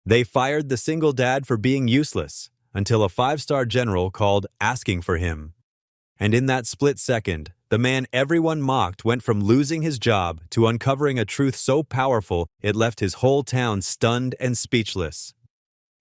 They fired the single dad for being useless until a five-star general called asking for him. And in that split second, the man everyone mocked went from losing his job to uncovering a truth so powerful it left his whole town stunned and speechless.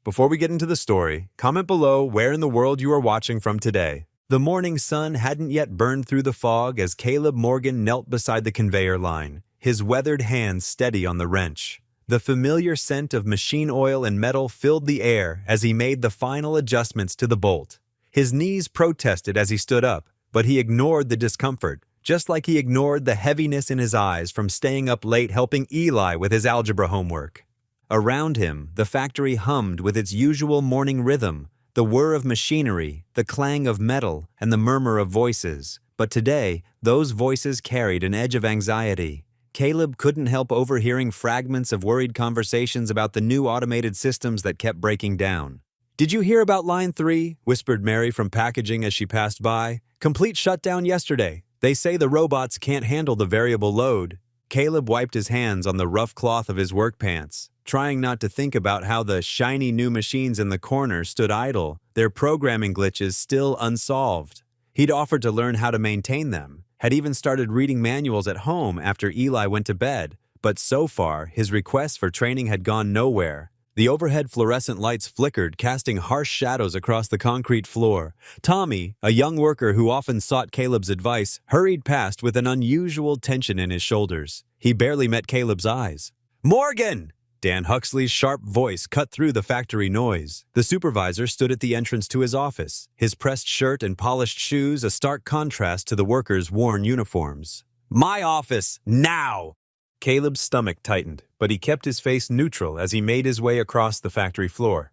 Before we get into the story, comment below where in the world you are watching from today. The morning sun hadn't yet burned through the fog as Caleb Morgan knelt beside the conveyor line, his weathered hands steady on the wrench. The familiar scent of machine oil and metal filled the air as he made the final adjustments to the bolt. His knees protested as he stood up, but he ignored the discomfort, just like he ignored the heaviness in his eyes from staying up late helping Eli with his algebra homework. Around him, the factory hummed with its usual morning rhythm, the whir of machinery, the clang of metal, and the murmur of voices. But today, those voices carried an edge of anxiety. Caleb couldn't help overhearing fragments of worried conversations about the new automated systems that kept breaking down. "Did you hear about Line 3? Whispered Mary from packaging as she passed by. "Complete shutdown yesterday. They say the robots can't handle the variable load." Caleb wiped his hands on the rough cloth of his work pants, trying not to think about how the shiny new machines in the corner stood idle, their programming glitches still unsolved. He'd offered to learn how to maintain them, had even started reading manuals at home after Eli went to bed, but so far, his requests for training had gone nowhere. The overhead fluorescent lights flickered, casting harsh shadows across the concrete floor. Tommy, a young worker who often sought Caleb's advice, hurried past with an unusual tension in his shoulders. He barely met Caleb's eyes. "Morgan!" Dan Huxley's sharp voice cut through the factory noise. The supervisor stood at the entrance to his office, his pressed shirt and polished shoes a stark contrast to the workers' worn uniforms. "My office, now!" Caleb's stomach tightened, but he kept his face neutral as he made his way across the factory floor.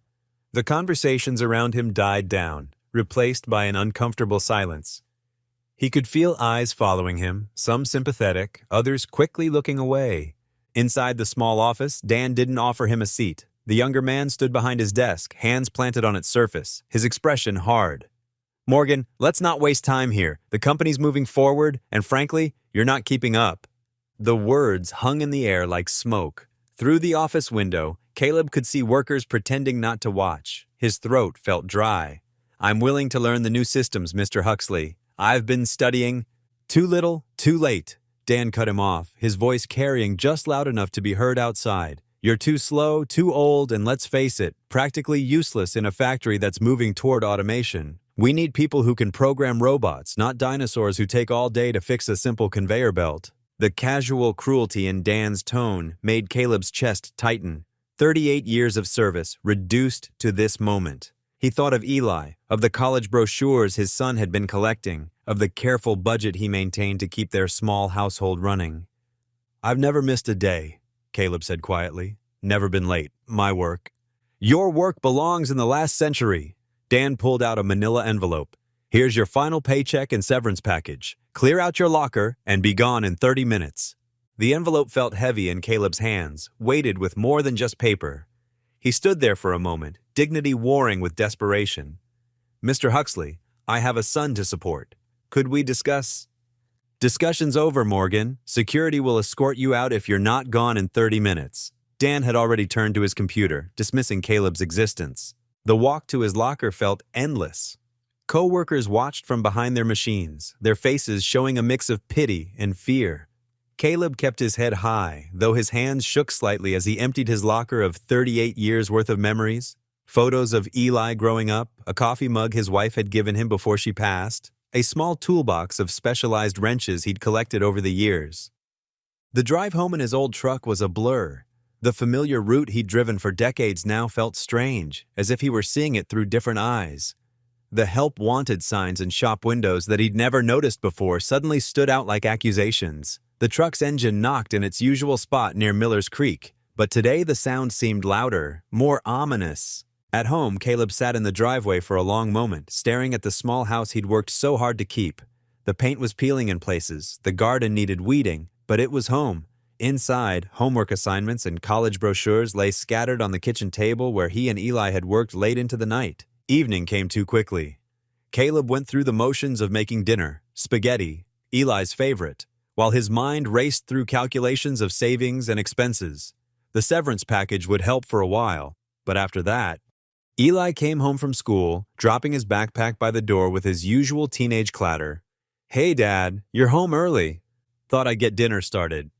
The conversations around him died down, replaced by an uncomfortable silence. He could feel eyes following him, some sympathetic, others quickly looking away. Inside the small office, Dan didn't offer him a seat. The younger man stood behind his desk, hands planted on its surface, his expression hard. "Morgan, let's not waste time here. The company's moving forward, and frankly, you're not keeping up." The words hung in the air like smoke. Through the office window, Caleb could see workers pretending not to watch. His throat felt dry. "I'm willing to learn the new systems, Mr. Huxley. I've been studying." "Too little, too late." Dan cut him off, his voice carrying just loud enough to be heard outside. "You're too slow, too old, and let's face it, practically useless in a factory that's moving toward automation. We need people who can program robots, not dinosaurs who take all day to fix a simple conveyor belt." The casual cruelty in Dan's tone made Caleb's chest tighten. 38 years of service reduced to this moment. He thought of Eli, of the college brochures his son had been collecting, of the careful budget he maintained to keep their small household running. "I've never missed a day," Caleb said quietly. "Never been late. My work." "Your work belongs in the last century." Dan pulled out a manila envelope. "Here's your final paycheck and severance package. Clear out your locker and be gone in 30 minutes. The envelope felt heavy in Caleb's hands, weighted with more than just paper. He stood there for a moment, dignity warring with desperation. "Mr. Huxley, I have a son to support. Could we discuss?" "Discussion's over, Morgan. Security will escort you out if you're not gone in 30 minutes. Dan had already turned to his computer, dismissing Caleb's existence. The walk to his locker felt endless. Co-workers watched from behind their machines, their faces showing a mix of pity and fear. Caleb kept his head high, though his hands shook slightly as he emptied his locker of 38 years' worth of memories. Photos of Eli growing up, a coffee mug his wife had given him before she passed, a small toolbox of specialized wrenches he'd collected over the years. The drive home in his old truck was a blur. The familiar route he'd driven for decades now felt strange, as if he were seeing it through different eyes. The help wanted signs in shop windows that he'd never noticed before suddenly stood out like accusations. The truck's engine knocked in its usual spot near Miller's Creek, but today the sound seemed louder, more ominous. At home, Caleb sat in the driveway for a long moment, staring at the small house he'd worked so hard to keep. The paint was peeling in places, the garden needed weeding, but it was home. Inside, homework assignments and college brochures lay scattered on the kitchen table where he and Eli had worked late into the night. Evening came too quickly. Caleb went through the motions of making dinner, spaghetti, Eli's favorite, while his mind raced through calculations of savings and expenses. The severance package would help for a while, But after that, Eli came home from school, dropping his backpack by the door with his usual teenage clatter. "Hey, Dad, you're home early. Thought I'd get dinner started."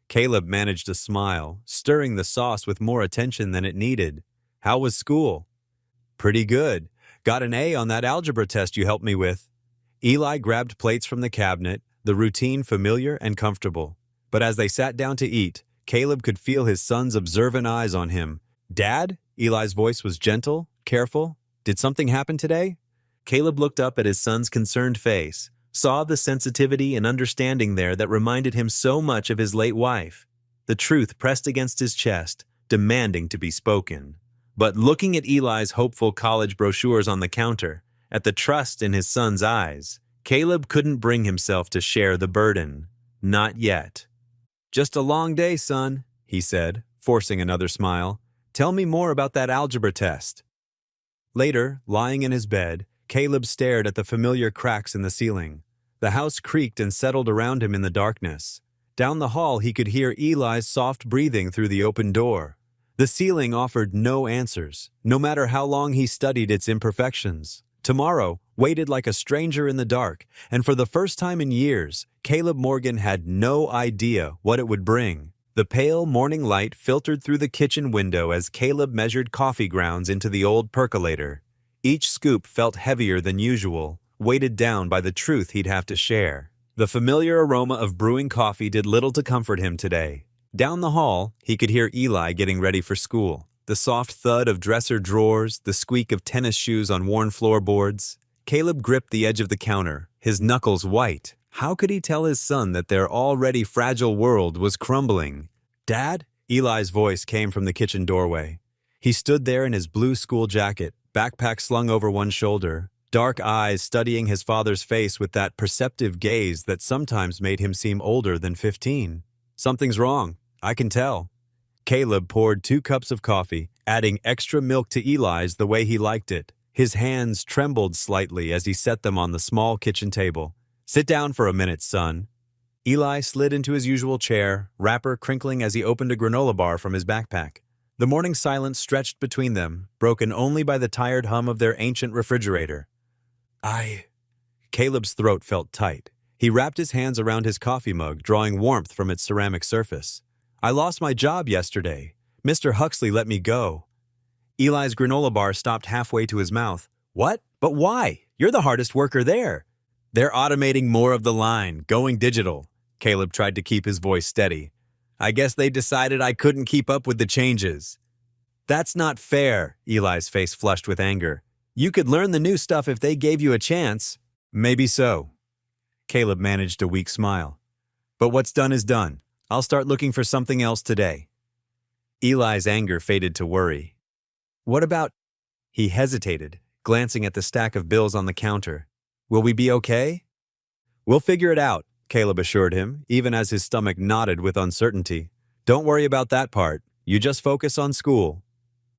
Caleb managed to smile, stirring the sauce with more attention than it needed. "How was school?" "Pretty good. Got an A on that algebra test you helped me with." Eli grabbed plates from the cabinet, the routine familiar and comfortable. But as they sat down to eat, Caleb could feel his son's observant eyes on him. "Dad?" Eli's voice was gentle, careful. "Did something happen today?" Caleb looked up at his son's concerned face, saw the sensitivity and understanding there that reminded him so much of his late wife. The truth pressed against his chest, demanding to be spoken. But looking at Eli's hopeful college brochures on the counter, at the trust in his son's eyes, Caleb couldn't bring himself to share the burden. Not yet. "Just a long day, son," he said, forcing another smile. "Tell me more about that algebra test." Later, lying in his bed, Caleb stared at the familiar cracks in the ceiling. The house creaked and settled around him in the darkness. Down the hall, he could hear Eli's soft breathing through the open door. The ceiling offered no answers, no matter how long he studied its imperfections. Tomorrow waited like a stranger in the dark, and for the first time in years, Caleb Morgan had no idea what it would bring. The pale morning light filtered through the kitchen window as Caleb measured coffee grounds into the old percolator. Each scoop felt heavier than usual, weighted down by the truth he'd have to share. The familiar aroma of brewing coffee did little to comfort him today. Down the hall, he could hear Eli getting ready for school. The soft thud of dresser drawers, the squeak of tennis shoes on worn floorboards. Caleb gripped the edge of the counter, his knuckles white. How could he tell his son that their already fragile world was crumbling? "Dad?" Eli's voice came from the kitchen doorway. He stood there in his blue school jacket, backpack slung over one shoulder, dark eyes studying his father's face with that perceptive gaze that sometimes made him seem older than 15. "Something's wrong. I can tell." Caleb poured 2 cups of coffee, adding extra milk to Eli's the way he liked it. His hands trembled slightly as he set them on the small kitchen table. "Sit down for a minute, son." Eli slid into his usual chair, wrapper crinkling as he opened a granola bar from his backpack. The morning silence stretched between them, broken only by the tired hum of their ancient refrigerator. Caleb's throat felt tight. He wrapped his hands around his coffee mug, drawing warmth from its ceramic surface. "I lost my job yesterday. Mr. Huxley let me go." Eli's granola bar stopped halfway to his mouth. "What? But why? You're the hardest worker there." "They're automating more of the line, going digital." Caleb tried to keep his voice steady. "I guess they decided I couldn't keep up with the changes." "That's not fair," Eli's face flushed with anger. "You could learn the new stuff if they gave you a chance." "Maybe so." Caleb managed a weak smile. "But what's done is done. I'll start looking for something else today." Eli's anger faded to worry. "What about—" He hesitated, glancing at the stack of bills on the counter. "Will we be okay?" "We'll figure it out," Caleb assured him, even as his stomach knotted with uncertainty. "Don't worry about that part. You just focus on school."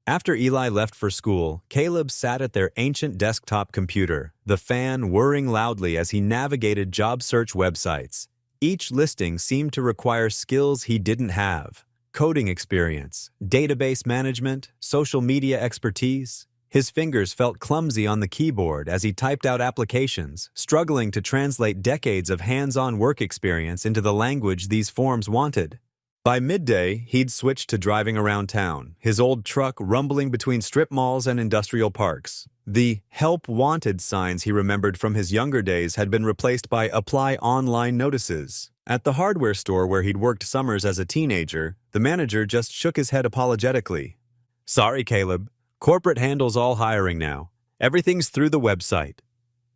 After Eli left for school, Caleb sat at their ancient desktop computer, the fan whirring loudly as he navigated job search websites. Each listing seemed to require skills he didn't have: coding experience, database management, social media expertise. His fingers felt clumsy on the keyboard as he typed out applications, struggling to translate decades of hands-on work experience into the language these forms wanted. By midday, he'd switched to driving around town, his old truck rumbling between strip malls and industrial parks. The "Help Wanted" signs he remembered from his younger days had been replaced by "Apply Online" notices. At the hardware store where he'd worked summers as a teenager, the manager just shook his head apologetically. "Sorry, Caleb. Corporate handles all hiring now. Everything's through the website."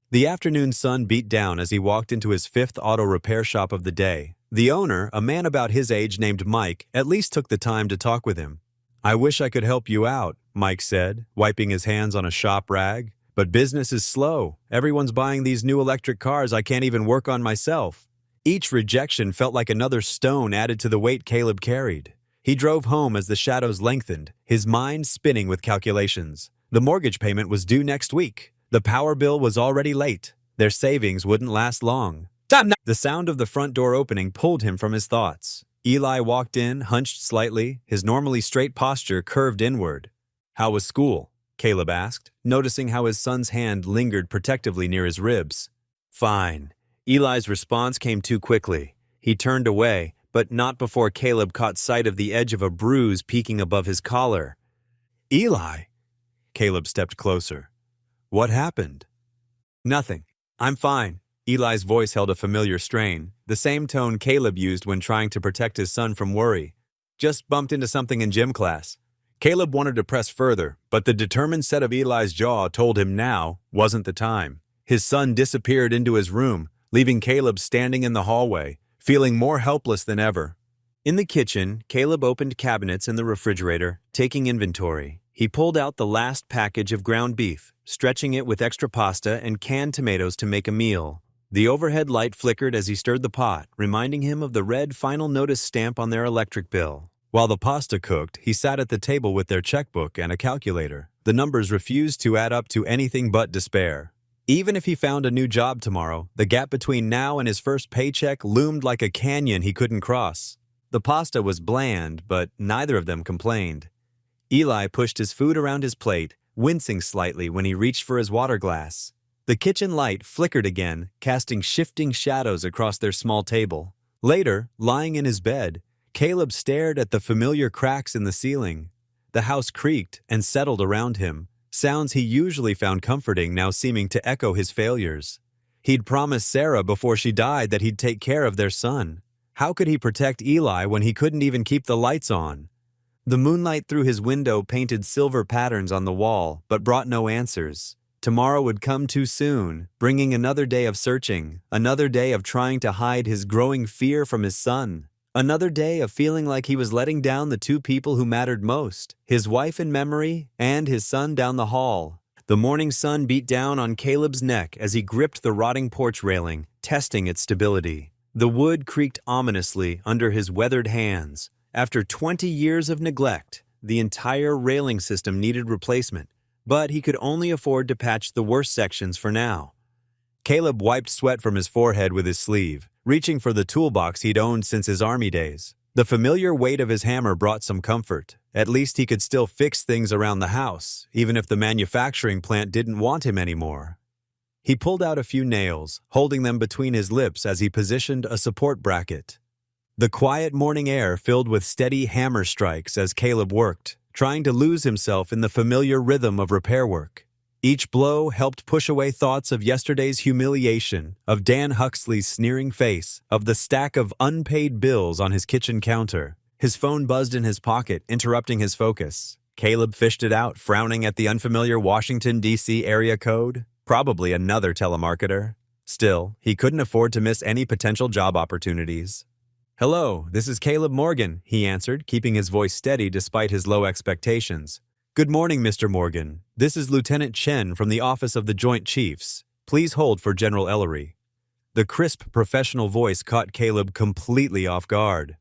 The afternoon sun beat down as he walked into his 5th auto repair shop of the day. The owner, a man about his age named Mike, at least took the time to talk with him. "I wish I could help you out," Mike said, wiping his hands on a shop rag. "But business is slow. Everyone's buying these new electric cars I can't even work on myself." Each rejection felt like another stone added to the weight Caleb carried. He drove home as the shadows lengthened, his mind spinning with calculations. The mortgage payment was due next week. The power bill was already late. Their savings wouldn't last long. The sound of the front door opening pulled him from his thoughts. Eli walked in, hunched slightly, his normally straight posture curved inward. How was school? Caleb asked, noticing how his son's hand lingered protectively near his ribs. Fine. Eli's response came too quickly. He turned away, but not before Caleb caught sight of the edge of a bruise peeking above his collar. Eli! Caleb stepped closer. What happened? Nothing. I'm fine. Eli's voice held a familiar strain, the same tone Caleb used when trying to protect his son from worry. Just bumped into something in gym class. Caleb wanted to press further, but the determined set of Eli's jaw told him now wasn't the time. His son disappeared into his room, leaving Caleb standing in the hallway, feeling more helpless than ever. In the kitchen, Caleb opened cabinets in the refrigerator, taking inventory. He pulled out the last package of ground beef, stretching it with extra pasta and canned tomatoes to make a meal. The overhead light flickered as he stirred the pot, reminding him of the red final notice stamp on their electric bill. While the pasta cooked, he sat at the table with their checkbook and a calculator. The numbers refused to add up to anything but despair. Even if he found a new job tomorrow, the gap between now and his first paycheck loomed like a canyon he couldn't cross. The pasta was bland, but neither of them complained. Eli pushed his food around his plate, wincing slightly when he reached for his water glass. The kitchen light flickered again, casting shifting shadows across their small table. Later, lying in his bed, Caleb stared at the familiar cracks in the ceiling. The house creaked and settled around him, sounds he usually found comforting now seeming to echo his failures. He'd promised Sarah before she died that he'd take care of their son. How could he protect Eli when he couldn't even keep the lights on? The moonlight through his window painted silver patterns on the wall, but brought no answers. Tomorrow would come too soon, bringing another day of searching, another day of trying to hide his growing fear from his son. Another day of feeling like he was letting down the two people who mattered most, his wife in memory and his son down the hall. The morning sun beat down on Caleb's neck as he gripped the rotting porch railing, testing its stability. The wood creaked ominously under his weathered hands. After 20 years of neglect, the entire railing system needed replacement, but he could only afford to patch the worst sections for now. Caleb wiped sweat from his forehead with his sleeve, reaching for the toolbox he'd owned since his army days. The familiar weight of his hammer brought some comfort. At least he could still fix things around the house, even if the manufacturing plant didn't want him anymore. He pulled out a few nails, holding them between his lips as he positioned a support bracket. The quiet morning air filled with steady hammer strikes as Caleb worked, trying to lose himself in the familiar rhythm of repair work. Each blow helped push away thoughts of yesterday's humiliation, of Dan Huxley's sneering face, of the stack of unpaid bills on his kitchen counter. His phone buzzed in his pocket, interrupting his focus. Caleb fished it out, frowning at the unfamiliar Washington, D.C. area code. Probably another telemarketer. Still, he couldn't afford to miss any potential job opportunities. "Hello, this is Caleb Morgan," he answered, keeping his voice steady despite his low expectations. "Good morning, Mr. Morgan. This is Lieutenant Chen from the Office of the Joint Chiefs. Please hold for General Ellery." The crisp, professional voice caught Caleb completely off guard.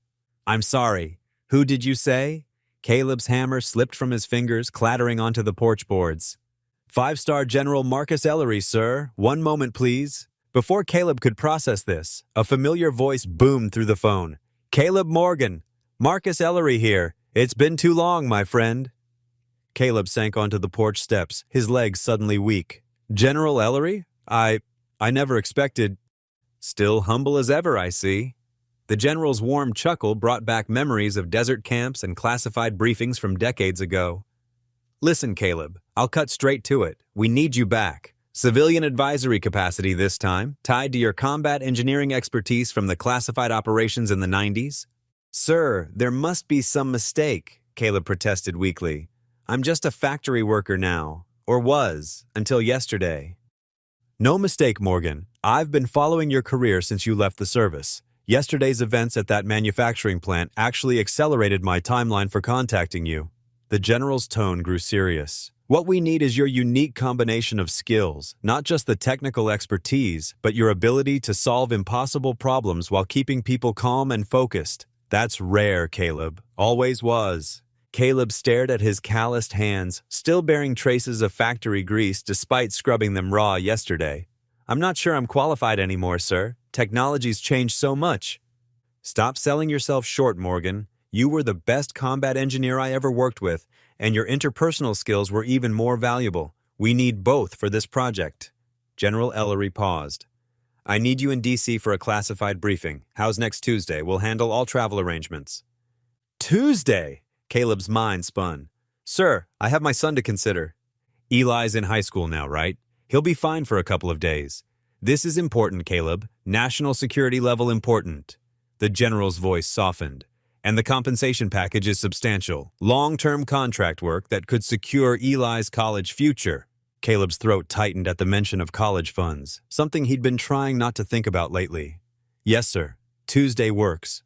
"I'm sorry. Who did you say?" Caleb's hammer slipped from his fingers, clattering onto the porch boards. "Five-star General Marcus Ellery, sir. One moment, please." Before Caleb could process this, a familiar voice boomed through the phone. "Caleb Morgan. Marcus Ellery here. It's been too long, my friend." Caleb sank onto the porch steps, his legs suddenly weak. "General Ellery? I never expected—" "Still humble as ever, I see." The general's warm chuckle brought back memories of desert camps and classified briefings from decades ago. "Listen, Caleb, I'll cut straight to it. We need you back. Civilian advisory capacity this time, tied to your combat engineering expertise from the classified operations in the 90s. "Sir, there must be some mistake," Caleb protested weakly. "I'm just a factory worker now, or was, until yesterday." "No mistake, Morgan. I've been following your career since you left the service. Yesterday's events at that manufacturing plant actually accelerated my timeline for contacting you." The general's tone grew serious. "What we need is your unique combination of skills, not just the technical expertise, but your ability to solve impossible problems while keeping people calm and focused. That's rare, Caleb. Always was." Caleb stared at his calloused hands, still bearing traces of factory grease despite scrubbing them raw yesterday. "I'm not sure I'm qualified anymore, sir. Technology's changed so much." "Stop selling yourself short, Morgan. You were the best combat engineer I ever worked with, and your interpersonal skills were even more valuable. We need both for this project. General Ellery paused. I need you in DC for a classified briefing. How's next Tuesday? We'll handle all travel arrangements. Tuesday? Caleb's mind spun. Sir, I have my son to consider. Eli's in high school now, right? He'll be fine for a couple of days. This is important, Caleb. National security level important. The general's voice softened. And the compensation package is substantial. Long-term contract work that could secure Eli's college future. Caleb's throat tightened at the mention of college funds, something he'd been trying not to think about lately. Yes, sir. Tuesday works.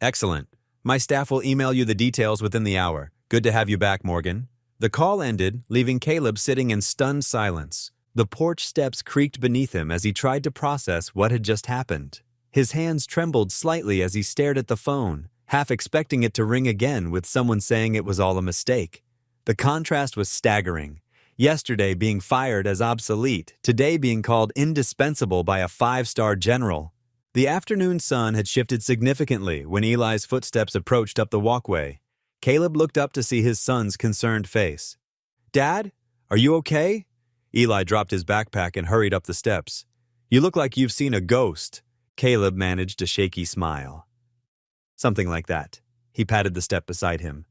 Excellent. My staff will email you the details within the hour. Good to have you back, Morgan. The call ended, leaving Caleb sitting in stunned silence. The porch steps creaked beneath him as he tried to process what had just happened. His hands trembled slightly as he stared at the phone, half expecting it to ring again with someone saying it was all a mistake. The contrast was staggering. Yesterday being fired as obsolete, today being called indispensable by a 5-star general. The afternoon sun had shifted significantly when Eli's footsteps approached up the walkway. Caleb looked up to see his son's concerned face. Dad, are you okay? Eli dropped his backpack and hurried up the steps. You look like you've seen a ghost. Caleb managed a shaky smile. Something like that. He patted the step beside him.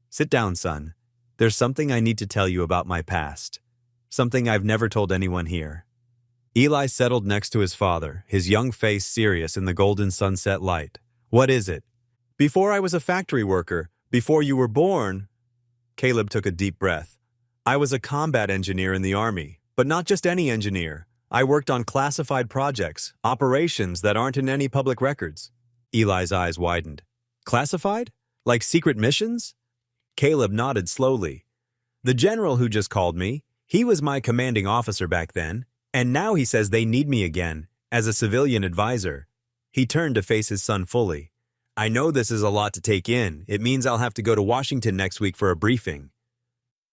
Sit down, son. There's something I need to tell you about my past. Something I've never told anyone here. Eli settled next to his father, his young face serious in the golden sunset light. What is it? Before I was a factory worker, before you were born. Caleb took a deep breath. I was a combat engineer in the Army, but not just any engineer. I worked on classified projects, operations that aren't in any public records. Eli's eyes widened. Classified? Like secret missions? Caleb nodded slowly. The general who just called me, he was my commanding officer back then, and now he says they need me again, as a civilian advisor. He turned to face his son fully. I know this is a lot to take in. It means I'll have to go to Washington next week for a briefing.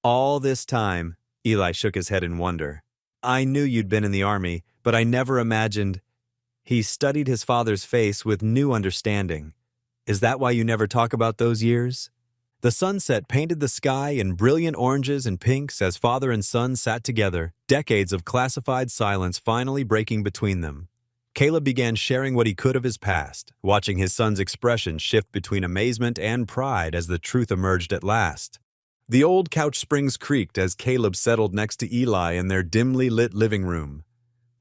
All this time, Eli shook his head in wonder. I knew you'd been in the Army, but I never imagined. He studied his father's face with new understanding. Is that why you never talk about those years? The sunset painted the sky in brilliant oranges and pinks as father and son sat together, decades of classified silence finally breaking between them. Caleb began sharing what he could of his past, watching his son's expression shift between amazement and pride as the truth emerged at last. The old couch springs creaked as Caleb settled next to Eli in their dimly lit living room.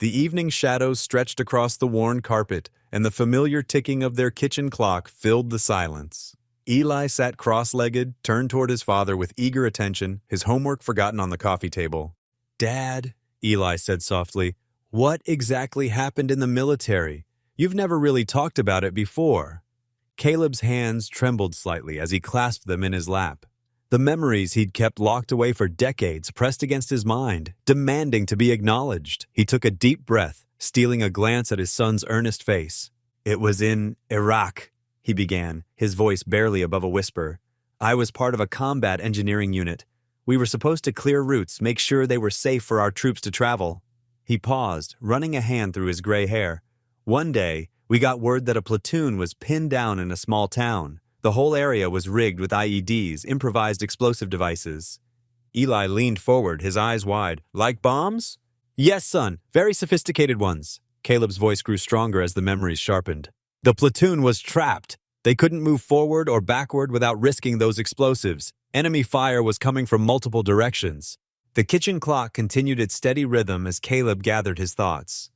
The evening shadows stretched across the worn carpet, and the familiar ticking of their kitchen clock filled the silence. Eli sat cross-legged, turned toward his father with eager attention, his homework forgotten on the coffee table. Dad, Eli said softly, what exactly happened in the military? You've never really talked about it before. Caleb's hands trembled slightly as he clasped them in his lap. The memories he'd kept locked away for decades pressed against his mind, demanding to be acknowledged. He took a deep breath, stealing a glance at his son's earnest face. It was in Iraq, he began, his voice barely above a whisper. I was part of a combat engineering unit. We were supposed to clear routes, make sure they were safe for our troops to travel. He paused, running a hand through his gray hair. One day, we got word that a platoon was pinned down in a small town. The whole area was rigged with IEDs, improvised explosive devices. Eli leaned forward, his eyes wide. Like bombs? Yes, son, very sophisticated ones. Caleb's voice grew stronger as the memories sharpened. The platoon was trapped. They couldn't move forward or backward without risking those explosives. Enemy fire was coming from multiple directions. The kitchen clock continued its steady rhythm as Caleb gathered his thoughts.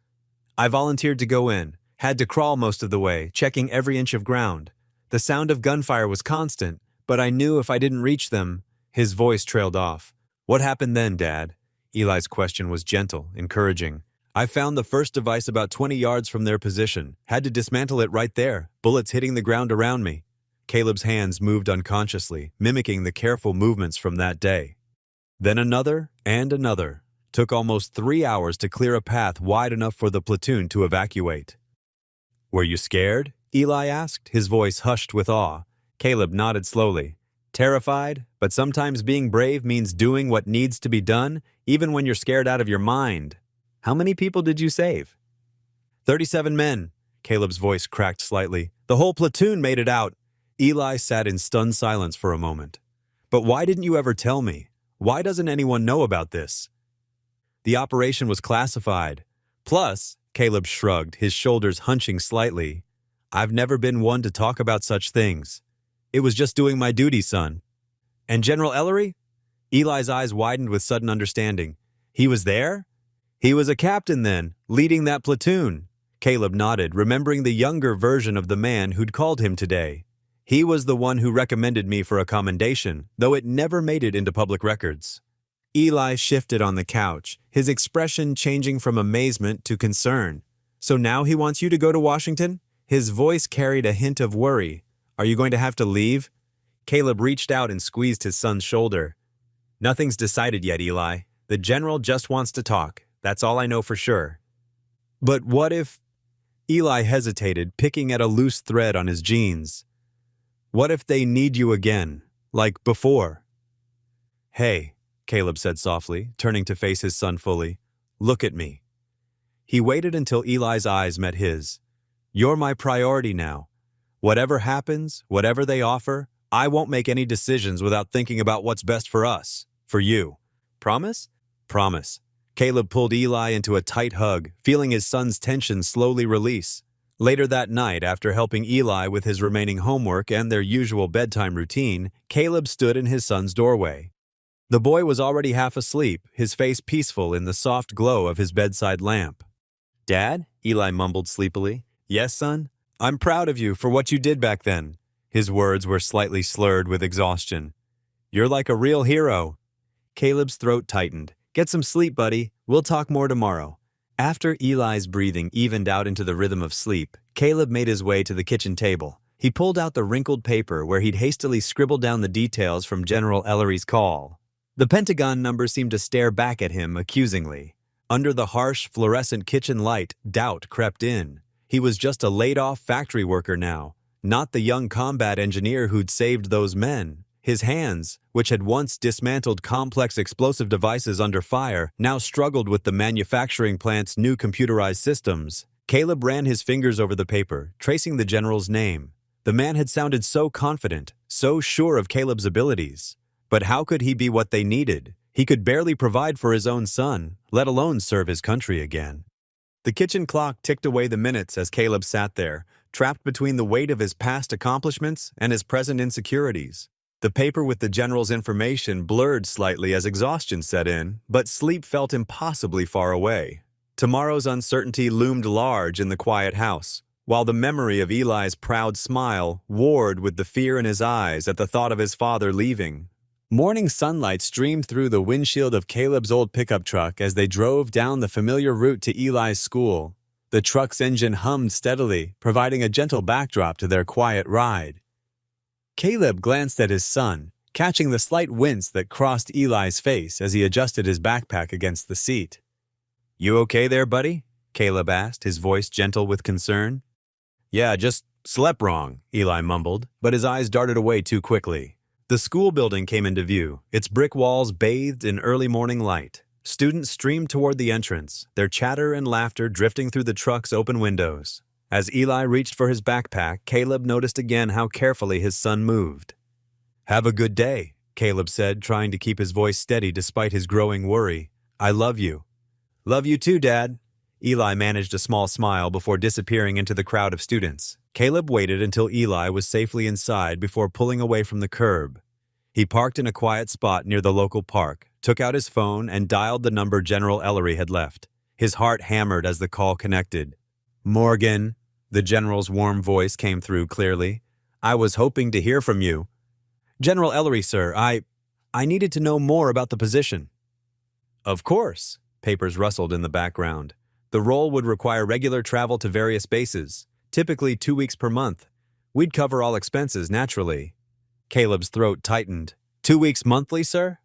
I volunteered to go in, had to crawl most of the way, checking every inch of ground. The sound of gunfire was constant, but I knew if I didn't reach them. His voice trailed off. What happened then, Dad? Eli's question was gentle, encouraging. I found the first device about 20 yards from their position. Had to dismantle it right there, bullets hitting the ground around me. Caleb's hands moved unconsciously, mimicking the careful movements from that day. Then another and another. Took almost 3 hours to clear a path wide enough for the platoon to evacuate. Were you scared? Eli asked, his voice hushed with awe. Caleb nodded slowly. Terrified, but sometimes being brave means doing what needs to be done, even when you're scared out of your mind. How many people did you save? 37 men. Caleb's voice cracked slightly. The whole platoon made it out. Eli sat in stunned silence for a moment. But why didn't you ever tell me? Why doesn't anyone know about this? The operation was classified. Plus, Caleb shrugged, his shoulders hunching slightly. I've never been one to talk about such things. It was just doing my duty, son. And General Ellery? Eli's eyes widened with sudden understanding. He was there? He was a captain then, leading that platoon. Caleb nodded, remembering the younger version of the man who'd called him today. He was the one who recommended me for a commendation, though it never made it into public records. Eli shifted on the couch, his expression changing from amazement to concern. So now he wants you to go to Washington? His voice carried a hint of worry. Are you going to have to leave? Caleb reached out and squeezed his son's shoulder. Nothing's decided yet, Eli. The general just wants to talk. That's all I know for sure. But what if... Eli hesitated, picking at a loose thread on his jeans. What if they need you again, like before? Hey, Caleb said softly, turning to face his son fully. Look at me. He waited until Eli's eyes met his. You're my priority now. Whatever happens, whatever they offer, I won't make any decisions without thinking about what's best for us, for you. Promise? Promise. Caleb pulled Eli into a tight hug, feeling his son's tension slowly release. Later that night, after helping Eli with his remaining homework and their usual bedtime routine, Caleb stood in his son's doorway. The boy was already half asleep, his face peaceful in the soft glow of his bedside lamp. Dad? Eli mumbled sleepily. Yes, son? I'm proud of you for what you did back then. His words were slightly slurred with exhaustion. You're like a real hero. Caleb's throat tightened. Get some sleep, buddy. We'll talk more tomorrow. After Eli's breathing evened out into the rhythm of sleep, Caleb made his way to the kitchen table. He pulled out the wrinkled paper where he'd hastily scribbled down the details from General Ellery's call. The Pentagon number seemed to stare back at him accusingly. Under the harsh, fluorescent kitchen light, doubt crept in. He was just a laid-off factory worker now, not the young combat engineer who'd saved those men. His hands, which had once dismantled complex explosive devices under fire, now struggled with the manufacturing plant's new computerized systems. Caleb ran his fingers over the paper, tracing the general's name. The man had sounded so confident, so sure of Caleb's abilities. But how could he be what they needed? He could barely provide for his own son, let alone serve his country again. The kitchen clock ticked away the minutes as Caleb sat there, trapped between the weight of his past accomplishments and his present insecurities. The paper with the general's information blurred slightly as exhaustion set in, but sleep felt impossibly far away. Tomorrow's uncertainty loomed large in the quiet house, while the memory of Eli's proud smile warred with the fear in his eyes at the thought of his father leaving. Morning sunlight streamed through the windshield of Caleb's old pickup truck as they drove down the familiar route to Eli's school. The truck's engine hummed steadily, providing a gentle backdrop to their quiet ride. Caleb glanced at his son, catching the slight wince that crossed Eli's face as he adjusted his backpack against the seat. You okay there, buddy? Caleb asked, his voice gentle with concern. Yeah, just slept wrong, Eli mumbled, but his eyes darted away too quickly. The school building came into view, its brick walls bathed in early morning light. Students streamed toward the entrance, their chatter and laughter drifting through the truck's open windows. As Eli reached for his backpack, Caleb noticed again how carefully his son moved. Have a good day, Caleb said, trying to keep his voice steady despite his growing worry. I love you. Love you too, Dad. Eli managed a small smile before disappearing into the crowd of students. Caleb waited until Eli was safely inside before pulling away from the curb. He parked in a quiet spot near the local park, took out his phone, and dialed the number General Ellery had left. His heart hammered as the call connected. Morgan, the general's warm voice came through clearly. I was hoping to hear from you. General Ellery, sir, I needed to know more about the position. Of course, papers rustled in the background. The role would require regular travel to various bases, typically 2 weeks per month. We'd cover all expenses, naturally. Caleb's throat tightened. 2 weeks monthly, sir?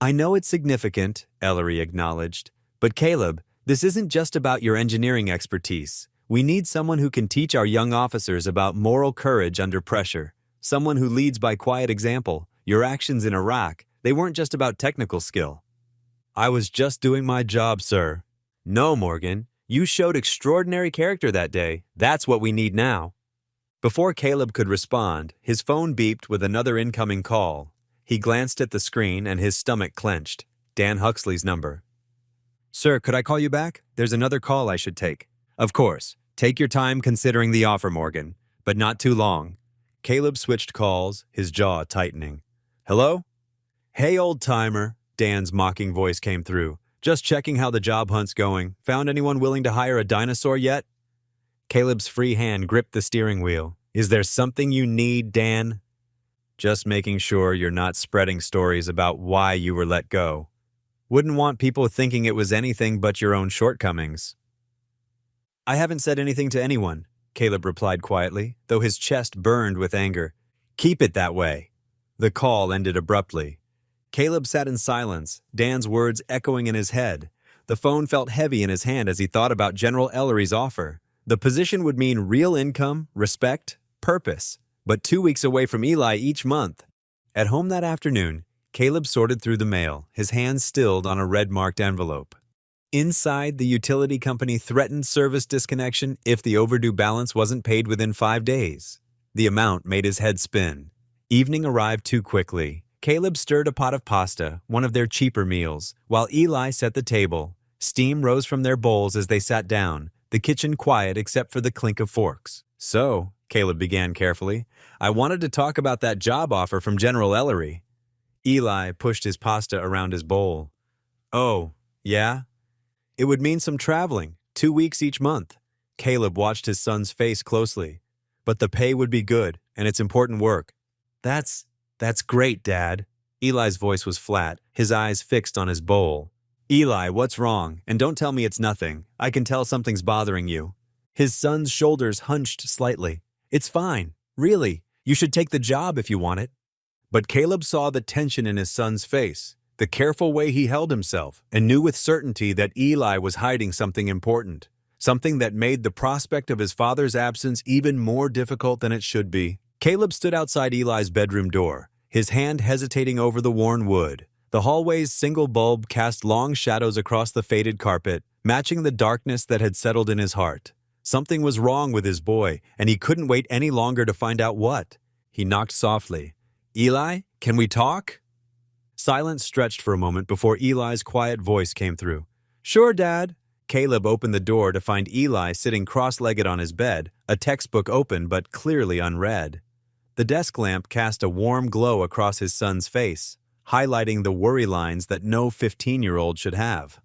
I know it's significant, Ellery acknowledged. But Caleb, this isn't just about your engineering expertise. We need someone who can teach our young officers about moral courage under pressure. Someone who leads by quiet example. Your actions in Iraq, they weren't just about technical skill. I was just doing my job, sir. No, Morgan. You showed extraordinary character that day. That's what we need now. Before Caleb could respond, his phone beeped with another incoming call. He glanced at the screen and his stomach clenched. Dan Huxley's number. "Sir, could I call you back? There's another call I should take." "Of course. Take your time considering the offer, Morgan, but not too long." Caleb switched calls, his jaw tightening. "Hello?" "Hey, old-timer," Dan's mocking voice came through. "Just checking how the job hunt's going. Found anyone willing to hire a dinosaur yet?" Caleb's free hand gripped the steering wheel. "Is there something you need, Dan?" "Just making sure you're not spreading stories about why you were let go. Wouldn't want people thinking it was anything but your own shortcomings." "I haven't said anything to anyone," Caleb replied quietly, though his chest burned with anger. "Keep it that way." The call ended abruptly. Caleb sat in silence, Dan's words echoing in his head. The phone felt heavy in his hand as he thought about General Ellery's offer. The position would mean real income, respect, purpose, but 2 weeks away from Eli each month. At home that afternoon, Caleb sorted through the mail, his hands stilled on a red-marked envelope. Inside, the utility company threatened service disconnection if the overdue balance wasn't paid within 5 days. The amount made his head spin. Evening arrived too quickly. Caleb stirred a pot of pasta, one of their cheaper meals, while Eli set the table. Steam rose from their bowls as they sat down, the kitchen quiet except for the clink of forks. "So," Caleb began carefully, "I wanted to talk about that job offer from General Ellery." Eli pushed his pasta around his bowl. "Oh, yeah? It would mean some traveling, 2 weeks each month." Caleb watched his son's face closely. "But the pay would be good, and it's important work." That's great, Dad." Eli's voice was flat, his eyes fixed on his bowl. "Eli, what's wrong? And don't tell me it's nothing. I can tell something's bothering you." His son's shoulders hunched slightly. "It's fine. Really. You should take the job if you want it." But Caleb saw the tension in his son's face, the careful way he held himself, and knew with certainty that Eli was hiding something important, something that made the prospect of his father's absence even more difficult than it should be. Caleb stood outside Eli's bedroom door, his hand hesitating over the worn wood. The hallway's single bulb cast long shadows across the faded carpet, matching the darkness that had settled in his heart. Something was wrong with his boy, and he couldn't wait any longer to find out what. He knocked softly. "Eli, can we talk?" Silence stretched for a moment before Eli's quiet voice came through. "Sure, Dad." Caleb opened the door to find Eli sitting cross-legged on his bed, a textbook open but clearly unread. The desk lamp cast a warm glow across his son's face, highlighting the worry lines that no 15-year-old should have.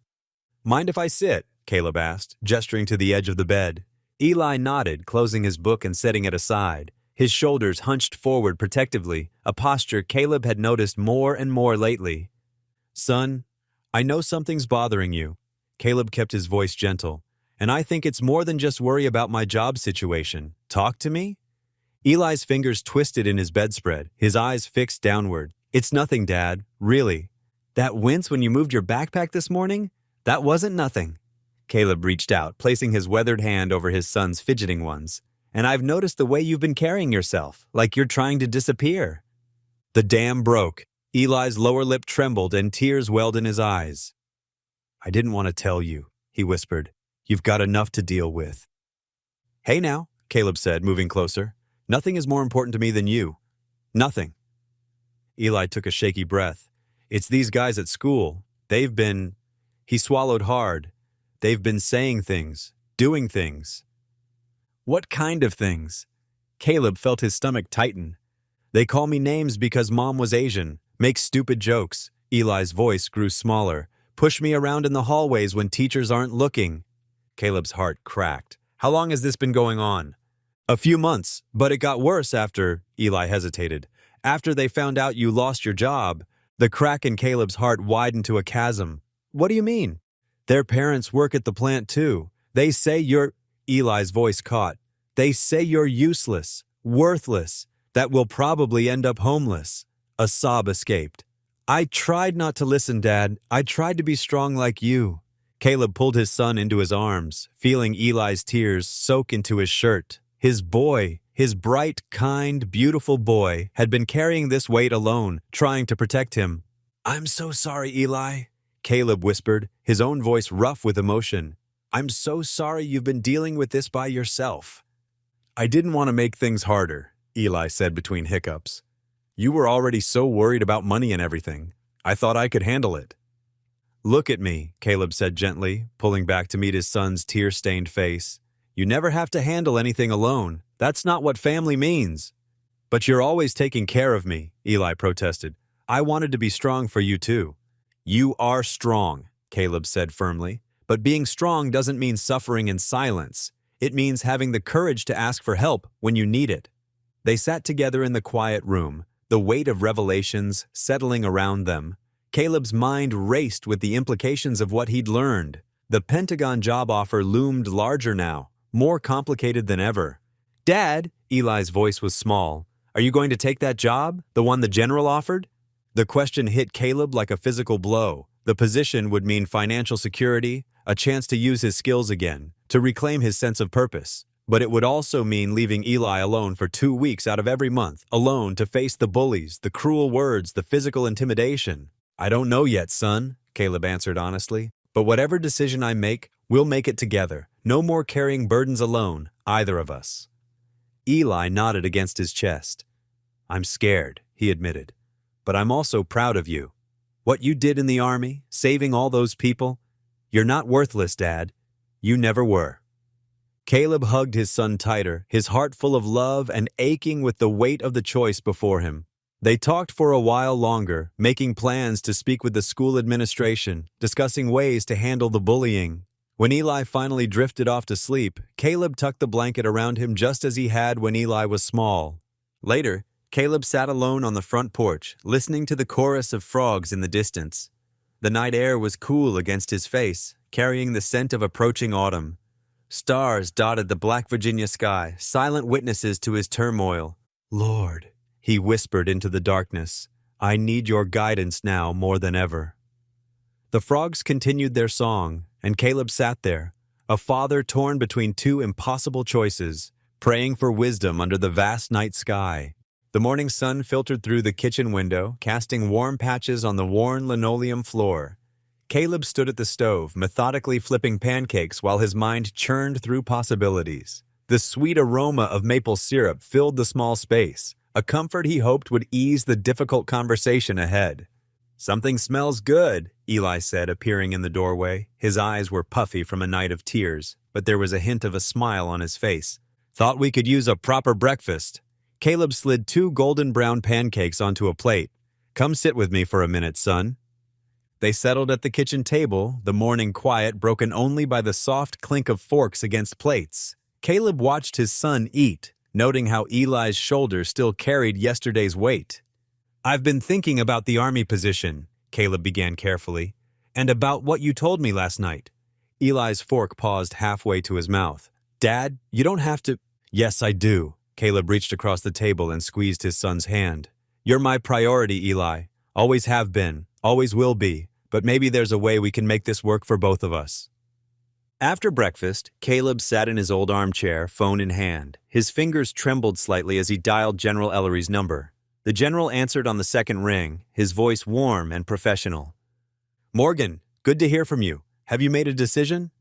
"Mind if I sit?" Caleb asked, gesturing to the edge of the bed. Eli nodded, closing his book and setting it aside. His shoulders hunched forward protectively, a posture Caleb had noticed more and more lately. "Son, I know something's bothering you." Caleb kept his voice gentle. "And I think it's more than just worry about my job situation. Talk to me?" Eli's fingers twisted in his bedspread, his eyes fixed downward. "It's nothing, Dad. Really. That wince when you moved your backpack this morning? That wasn't nothing." Caleb reached out, placing his weathered hand over his son's fidgeting ones. "And I've noticed the way you've been carrying yourself, like you're trying to disappear." The dam broke. Eli's lower lip trembled and tears welled in his eyes. "I didn't want to tell you," he whispered. "You've got enough to deal with." "Hey now," Caleb said, moving closer. "Nothing is more important to me than you. Nothing." Eli took a shaky breath. "It's these guys at school. They've been—" He swallowed hard. "They've been saying things, doing things." "What kind of things?" Caleb felt his stomach tighten. "They call me names because Mom was Asian, make stupid jokes." Eli's voice grew smaller. "Push me around in the hallways when teachers aren't looking." Caleb's heart cracked. "How long has this been going on?" "A few months, but it got worse after—" Eli hesitated. "After they found out you lost your job." The crack in Caleb's heart widened to a chasm. "What do you mean?" "Their parents work at the plant too. They say you're—" Eli's voice caught. "They say you're useless, worthless, that we'll probably end up homeless." A sob escaped. "I tried not to listen, Dad. I tried to be strong like you." Caleb pulled his son into his arms, feeling Eli's tears soak into his shirt. His boy, his bright, kind, beautiful boy, had been carrying this weight alone, trying to protect him. "I'm so sorry, Eli," Caleb whispered, his own voice rough with emotion. "I'm so sorry you've been dealing with this by yourself." "I didn't want to make things harder," Eli said between hiccups. You were already so worried about money and everything. I thought I could handle it. Look at me, Caleb said gently, pulling back to meet his son's tear-stained face. You never have to handle anything alone. That's not what family means. But you're always taking care of me, Eli protested. I wanted to be strong for you too. You are strong, Caleb said firmly. But being strong doesn't mean suffering in silence. It means having the courage to ask for help when you need it. They sat together in the quiet room, the weight of revelations settling around them. Caleb's mind raced with the implications of what he'd learned. The Pentagon job offer loomed larger now, more complicated than ever. Dad, Eli's voice was small. Are you going to take that job, the one the general offered? The question hit Caleb like a physical blow. The position would mean financial security, a chance to use his skills again, to reclaim his sense of purpose. But it would also mean leaving Eli alone for 2 weeks out of every month, alone to face the bullies, the cruel words, the physical intimidation. I don't know yet, son, Caleb answered honestly. But whatever decision I make, we'll make it together. No more carrying burdens alone, either of us. Eli nodded against his chest. I'm scared, he admitted. But I'm also proud of you. What you did in the army, saving all those people, you're not worthless, Dad. You never were. Caleb hugged his son tighter, his heart full of love and aching with the weight of the choice before him. They talked for a while longer, making plans to speak with the school administration, discussing ways to handle the bullying. When Eli finally drifted off to sleep, Caleb tucked the blanket around him just as he had when Eli was small. Later, Caleb sat alone on the front porch, listening to the chorus of frogs in the distance. The night air was cool against his face, carrying the scent of approaching autumn. Stars dotted the black Virginia sky, silent witnesses to his turmoil. Lord, he whispered into the darkness, I need your guidance now more than ever. The frogs continued their song, and Caleb sat there, a father torn between two impossible choices, praying for wisdom under the vast night sky. The morning sun filtered through the kitchen window, casting warm patches on the worn linoleum floor. Caleb stood at the stove, methodically flipping pancakes while his mind churned through possibilities. The sweet aroma of maple syrup filled the small space, a comfort he hoped would ease the difficult conversation ahead. Something smells good, Eli said, appearing in the doorway. His eyes were puffy from a night of tears, but there was a hint of a smile on his face. Thought we could use a proper breakfast. Caleb slid 2 golden brown pancakes onto a plate. Come sit with me for a minute, son. They settled at the kitchen table, the morning quiet broken only by the soft clink of forks against plates. Caleb watched his son eat, noting how Eli's shoulders still carried yesterday's weight. I've been thinking about the army position, Caleb began carefully, and about what you told me last night. Eli's fork paused halfway to his mouth. Dad, you don't have to— Yes, I do. Caleb reached across the table and squeezed his son's hand. You're my priority, Eli. Always have been, always will be, but maybe there's a way we can make this work for both of us. After breakfast, Caleb sat in his old armchair, phone in hand. His fingers trembled slightly as he dialed General Ellery's number. The general answered on the second ring, his voice warm and professional. Morgan, good to hear from you. Have you made a decision?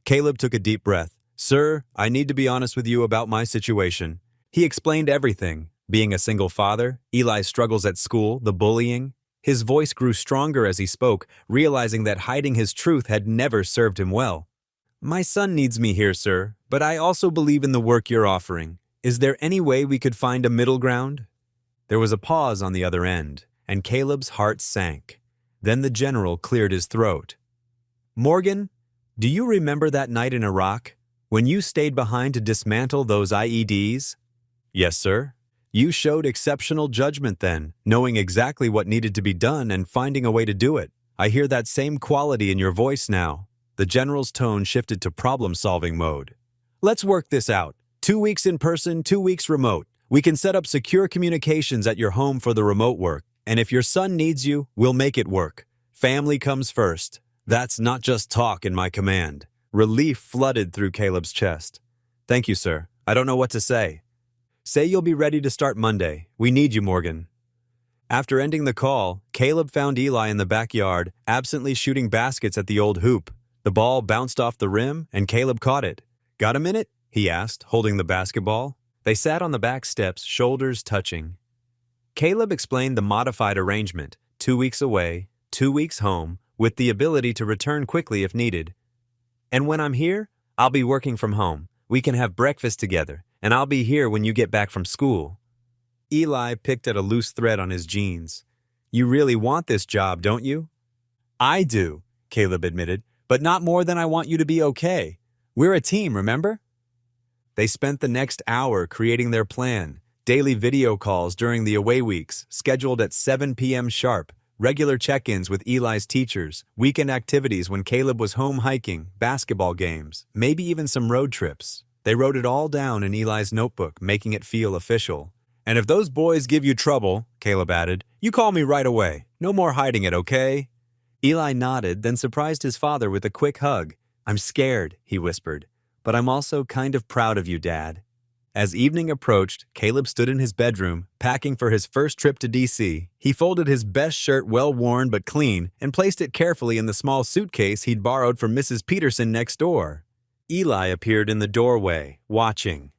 Caleb took a deep breath. Sir, I need to be honest with you about my situation. He explained everything, being a single father, Eli's struggles at school, the bullying. His voice grew stronger as he spoke, realizing that hiding his truth had never served him well. My son needs me here, sir, but I also believe in the work you're offering. Is there any way we could find a middle ground? There was a pause on the other end, and Caleb's heart sank. Then the general cleared his throat. Morgan, do you remember that night in Iraq, when you stayed behind to dismantle those IEDs? Yes, sir. You showed exceptional judgment then, knowing exactly what needed to be done and finding a way to do it. I hear that same quality in your voice now. The general's tone shifted to problem-solving mode. Let's work this out. 2 weeks in person, 2 weeks remote. We can set up secure communications at your home for the remote work, and if your son needs you, we'll make it work. Family comes first. That's not just talk in my command. Relief flooded through Caleb's chest. Thank you, sir. I don't know what to say. Say you'll be ready to start Monday. We need you, Morgan. After ending the call, Caleb found Eli in the backyard, absently shooting baskets at the old hoop. The ball bounced off the rim, and Caleb caught it. Got a minute? He asked, holding the basketball. They sat on the back steps, shoulders touching. Caleb explained the modified arrangement, 2 weeks away, 2 weeks home, with the ability to return quickly if needed. And when I'm here, I'll be working from home. We can have breakfast together, and I'll be here when you get back from school. Eli picked at a loose thread on his jeans. You really want this job, don't you? I do, Caleb admitted, but not more than I want you to be okay. We're a team, remember? They spent the next hour creating their plan, daily video calls during the away weeks, scheduled at 7 p.m. sharp, regular check-ins with Eli's teachers, weekend activities when Caleb was home hiking, basketball games, maybe even some road trips. They wrote it all down in Eli's notebook, making it feel official. And if those boys give you trouble, Caleb added, you call me right away. No more hiding it, okay? Eli nodded, then surprised his father with a quick hug. I'm scared, he whispered, but I'm also kind of proud of you, Dad. As evening approached, Caleb stood in his bedroom, packing for his first trip to D.C. He folded his best shirt well worn but clean and placed it carefully in the small suitcase he'd borrowed from Mrs. Peterson next door. Eli appeared in the doorway, watching.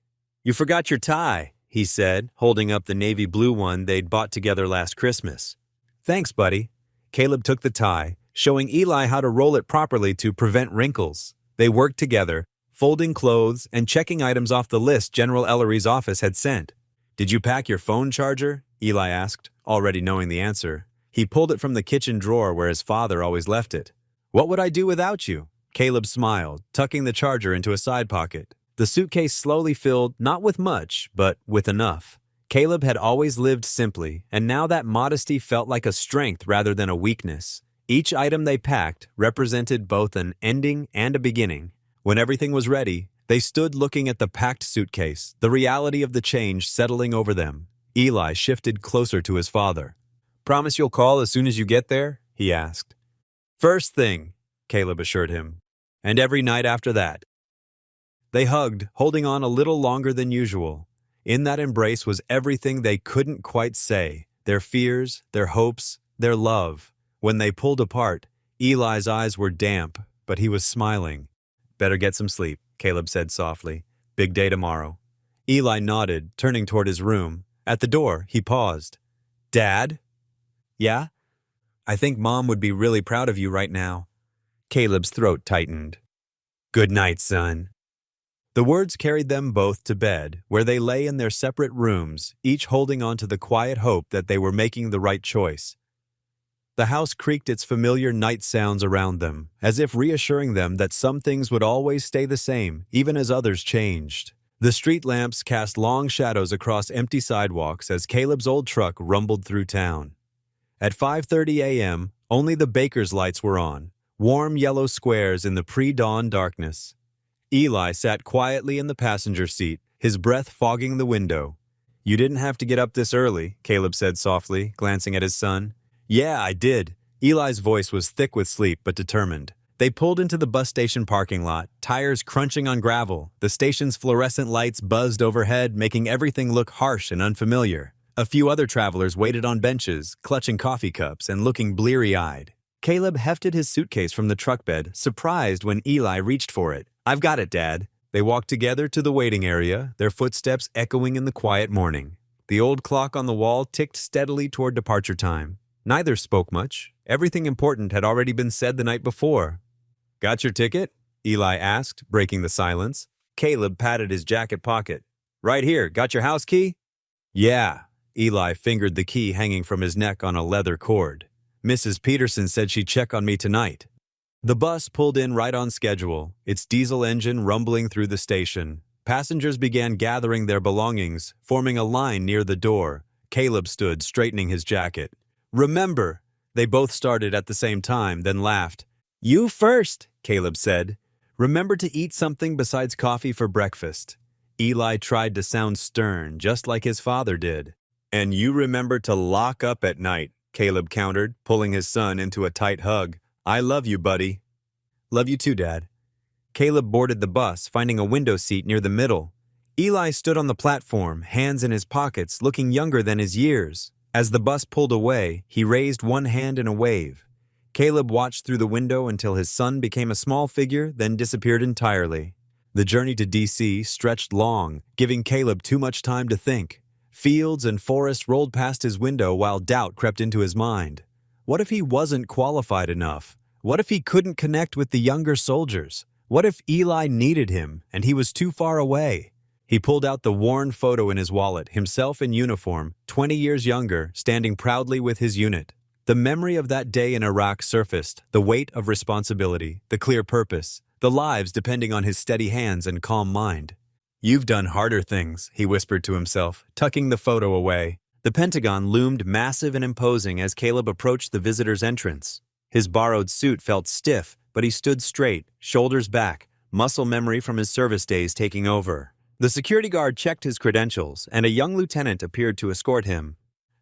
You forgot your tie, he said, holding up the navy blue one they'd bought together last Christmas. Thanks, buddy. Caleb took the tie, showing Eli how to roll it properly to prevent wrinkles. They worked together, folding clothes and checking items off the list General Ellery's office had sent. Did you pack your phone charger? Eli asked, already knowing the answer. He pulled it from the kitchen drawer where his father always left it. What would I do without you? Caleb smiled, tucking the charger into a side pocket. The suitcase slowly filled, not with much, but with enough. Caleb had always lived simply, and now that modesty felt like a strength rather than a weakness. Each item they packed represented both an ending and a beginning. When everything was ready, they stood looking at the packed suitcase, the reality of the change settling over them. Eli shifted closer to his father. Promise you'll call as soon as you get there? He asked. First thing, Caleb assured him. And every night after that. They hugged, holding on a little longer than usual. In that embrace was everything they couldn't quite say, their fears, their hopes, their love. When they pulled apart, Eli's eyes were damp, but he was smiling. Better get some sleep, Caleb said softly. Big day tomorrow. Eli nodded, turning toward his room. At the door, he paused. Dad? Yeah? I think Mom would be really proud of you right now. Caleb's throat tightened. Good night, son. The words carried them both to bed, where they lay in their separate rooms, each holding on to the quiet hope that they were making the right choice. The house creaked its familiar night sounds around them, as if reassuring them that some things would always stay the same, even as others changed. The street lamps cast long shadows across empty sidewalks as Caleb's old truck rumbled through town. At 5:30 a.m., only the baker's lights were on, warm yellow squares in the pre-dawn darkness. Eli sat quietly in the passenger seat, his breath fogging the window. You didn't have to get up this early, Caleb said softly, glancing at his son. Yeah, I did. Eli's voice was thick with sleep but determined. They pulled into the bus station parking lot, tires crunching on gravel. The station's fluorescent lights buzzed overhead, making everything look harsh and unfamiliar. A few other travelers waited on benches, clutching coffee cups and looking bleary-eyed. Caleb hefted his suitcase from the truck bed, surprised when Eli reached for it. I've got it, Dad. They walked together to the waiting area, their footsteps echoing in the quiet morning. The old clock on the wall ticked steadily toward departure time. Neither spoke much. Everything important had already been said the night before. Got your ticket? Eli asked, breaking the silence. Caleb patted his jacket pocket. Right here. Got your house key? Yeah. Eli fingered the key hanging from his neck on a leather cord. Mrs. Peterson said she'd check on me tonight. The bus pulled in right on schedule, its diesel engine rumbling through the station. Passengers began gathering their belongings, forming a line near the door. Caleb stood, straightening his jacket. Remember! They both started at the same time, then laughed. You first, Caleb said. Remember to eat something besides coffee for breakfast. Eli tried to sound stern, just like his father did. And you remember to lock up at night, Caleb countered, pulling his son into a tight hug. I love you, buddy. Love you too, Dad. Caleb boarded the bus, finding a window seat near the middle. Eli stood on the platform, hands in his pockets, looking younger than his years. As the bus pulled away, he raised one hand in a wave. Caleb watched through the window until his son became a small figure, then disappeared entirely. The journey to D.C. stretched long, giving Caleb too much time to think. Fields and forests rolled past his window while doubt crept into his mind. What if he wasn't qualified enough? What if he couldn't connect with the younger soldiers? What if Eli needed him and he was too far away? He pulled out the worn photo in his wallet, himself in uniform, 20 years younger, standing proudly with his unit. The memory of that day in Iraq surfaced, the weight of responsibility, the clear purpose, the lives depending on his steady hands and calm mind. "You've done harder things," he whispered to himself, tucking the photo away. The Pentagon loomed massive and imposing as Caleb approached the visitor's entrance. His borrowed suit felt stiff, but he stood straight, shoulders back, muscle memory from his service days taking over. The security guard checked his credentials, and a young lieutenant appeared to escort him.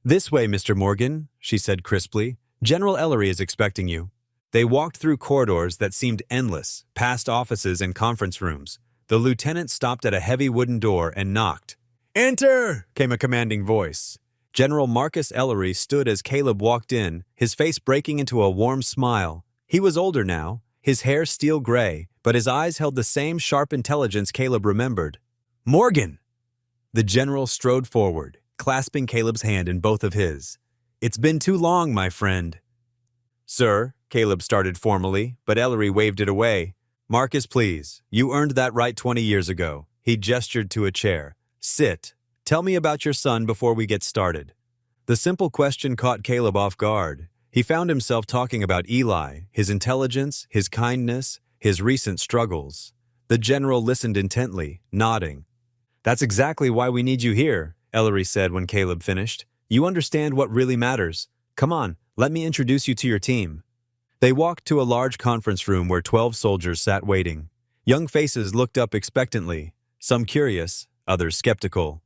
"This way, Mr. Morgan," she said crisply. "General Ellery is expecting you." They walked through corridors that seemed endless, past offices and conference rooms. The lieutenant stopped at a heavy wooden door and knocked. "Enter!" came a commanding voice. General Marcus Ellery stood as Caleb walked in, his face breaking into a warm smile. He was older now, his hair steel gray, but his eyes held the same sharp intelligence Caleb remembered. "Morgan!" The general strode forward, clasping Caleb's hand in both of his. "It's been too long, my friend." "Sir," Caleb started formally, but Ellery waved it away. "Marcus, please. You earned that right 20 years ago." He gestured to a chair. "Sit. Tell me about your son before we get started." The simple question caught Caleb off guard. He found himself talking about Eli, his intelligence, his kindness, his recent struggles. The general listened intently, nodding. "That's exactly why we need you here," Ellery said when Caleb finished. "You understand what really matters. Come on, let me introduce you to your team." They walked to a large conference room where 12 soldiers sat waiting. Young faces looked up expectantly, some curious, others skeptical.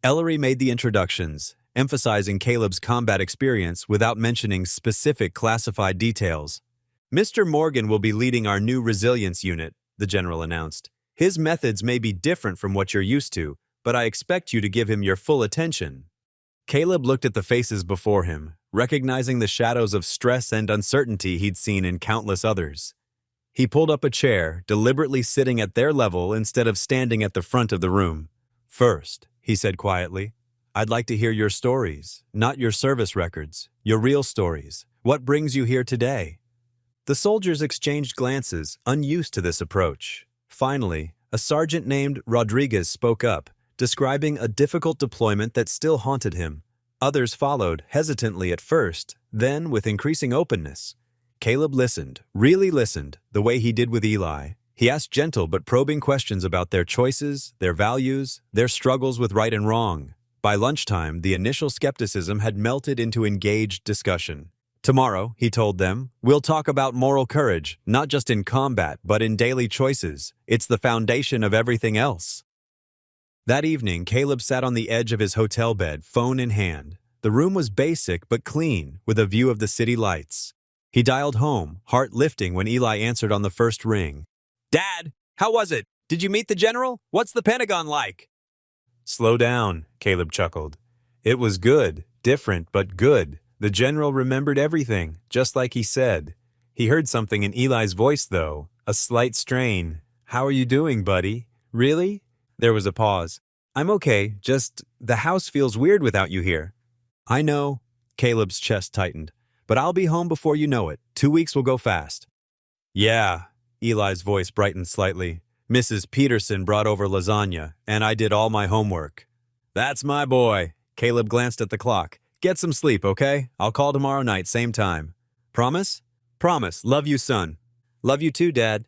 Ellery made the introductions, emphasizing Caleb's combat experience without mentioning specific classified details. "Mr. Morgan will be leading our new resilience unit," the general announced. "His methods may be different from what you're used to, but I expect you to give him your full attention." Caleb looked at the faces before him, recognizing the shadows of stress and uncertainty he'd seen in countless others. He pulled up a chair, deliberately sitting at their level instead of standing at the front of the room. "First," he said quietly, "I'd like to hear your stories, not your service records, your real stories. What brings you here today?" The soldiers exchanged glances, unused to this approach. Finally, a sergeant named Rodriguez spoke up, describing a difficult deployment that still haunted him. Others followed, hesitantly at first, then with increasing openness. Caleb listened, really listened, the way he did with Eli. He asked gentle but probing questions about their choices, their values, their struggles with right and wrong. By lunchtime, the initial skepticism had melted into engaged discussion. "Tomorrow," he told them, "we'll talk about moral courage, not just in combat, but in daily choices. It's the foundation of everything else." That evening, Caleb sat on the edge of his hotel bed, phone in hand. The room was basic but clean, with a view of the city lights. He dialed home, heart lifting when Eli answered on the first ring. "Dad, how was it? Did you meet the general? What's the Pentagon like?" "Slow down," Caleb chuckled. "It was good, different but good. The general remembered everything, just like he said. He heard something in Eli's voice, though, a slight strain. 'How are you doing, buddy? Really?' There was a pause. 'I'm okay, just the house feels weird without you here.' "I know," Caleb's chest tightened, "but I'll be home before you know it. 2 weeks will go fast." "Yeah," Eli's voice brightened slightly. "Mrs. Peterson brought over lasagna, and I did all my homework." "That's my boy." Caleb glanced at the clock. "Get some sleep, okay? I'll call tomorrow night, same time." "Promise?" "Promise. Love you, son." "Love you too, Dad."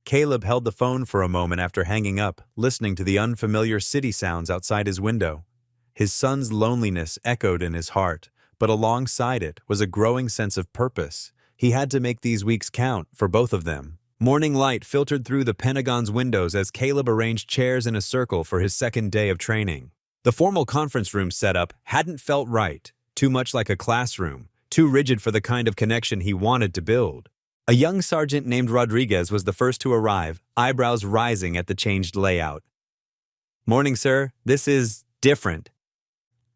Caleb held the phone for a moment after hanging up, listening to the unfamiliar city sounds outside his window. His son's loneliness echoed in his heart, but alongside it was a growing sense of purpose. He had to make these weeks count for both of them. Morning light filtered through the Pentagon's windows as Caleb arranged chairs in a circle for his second day of training. The formal conference room setup hadn't felt right, too much like a classroom, too rigid for the kind of connection he wanted to build. A young sergeant named Rodriguez was the first to arrive, eyebrows rising at the changed layout. "Morning, sir. This is different."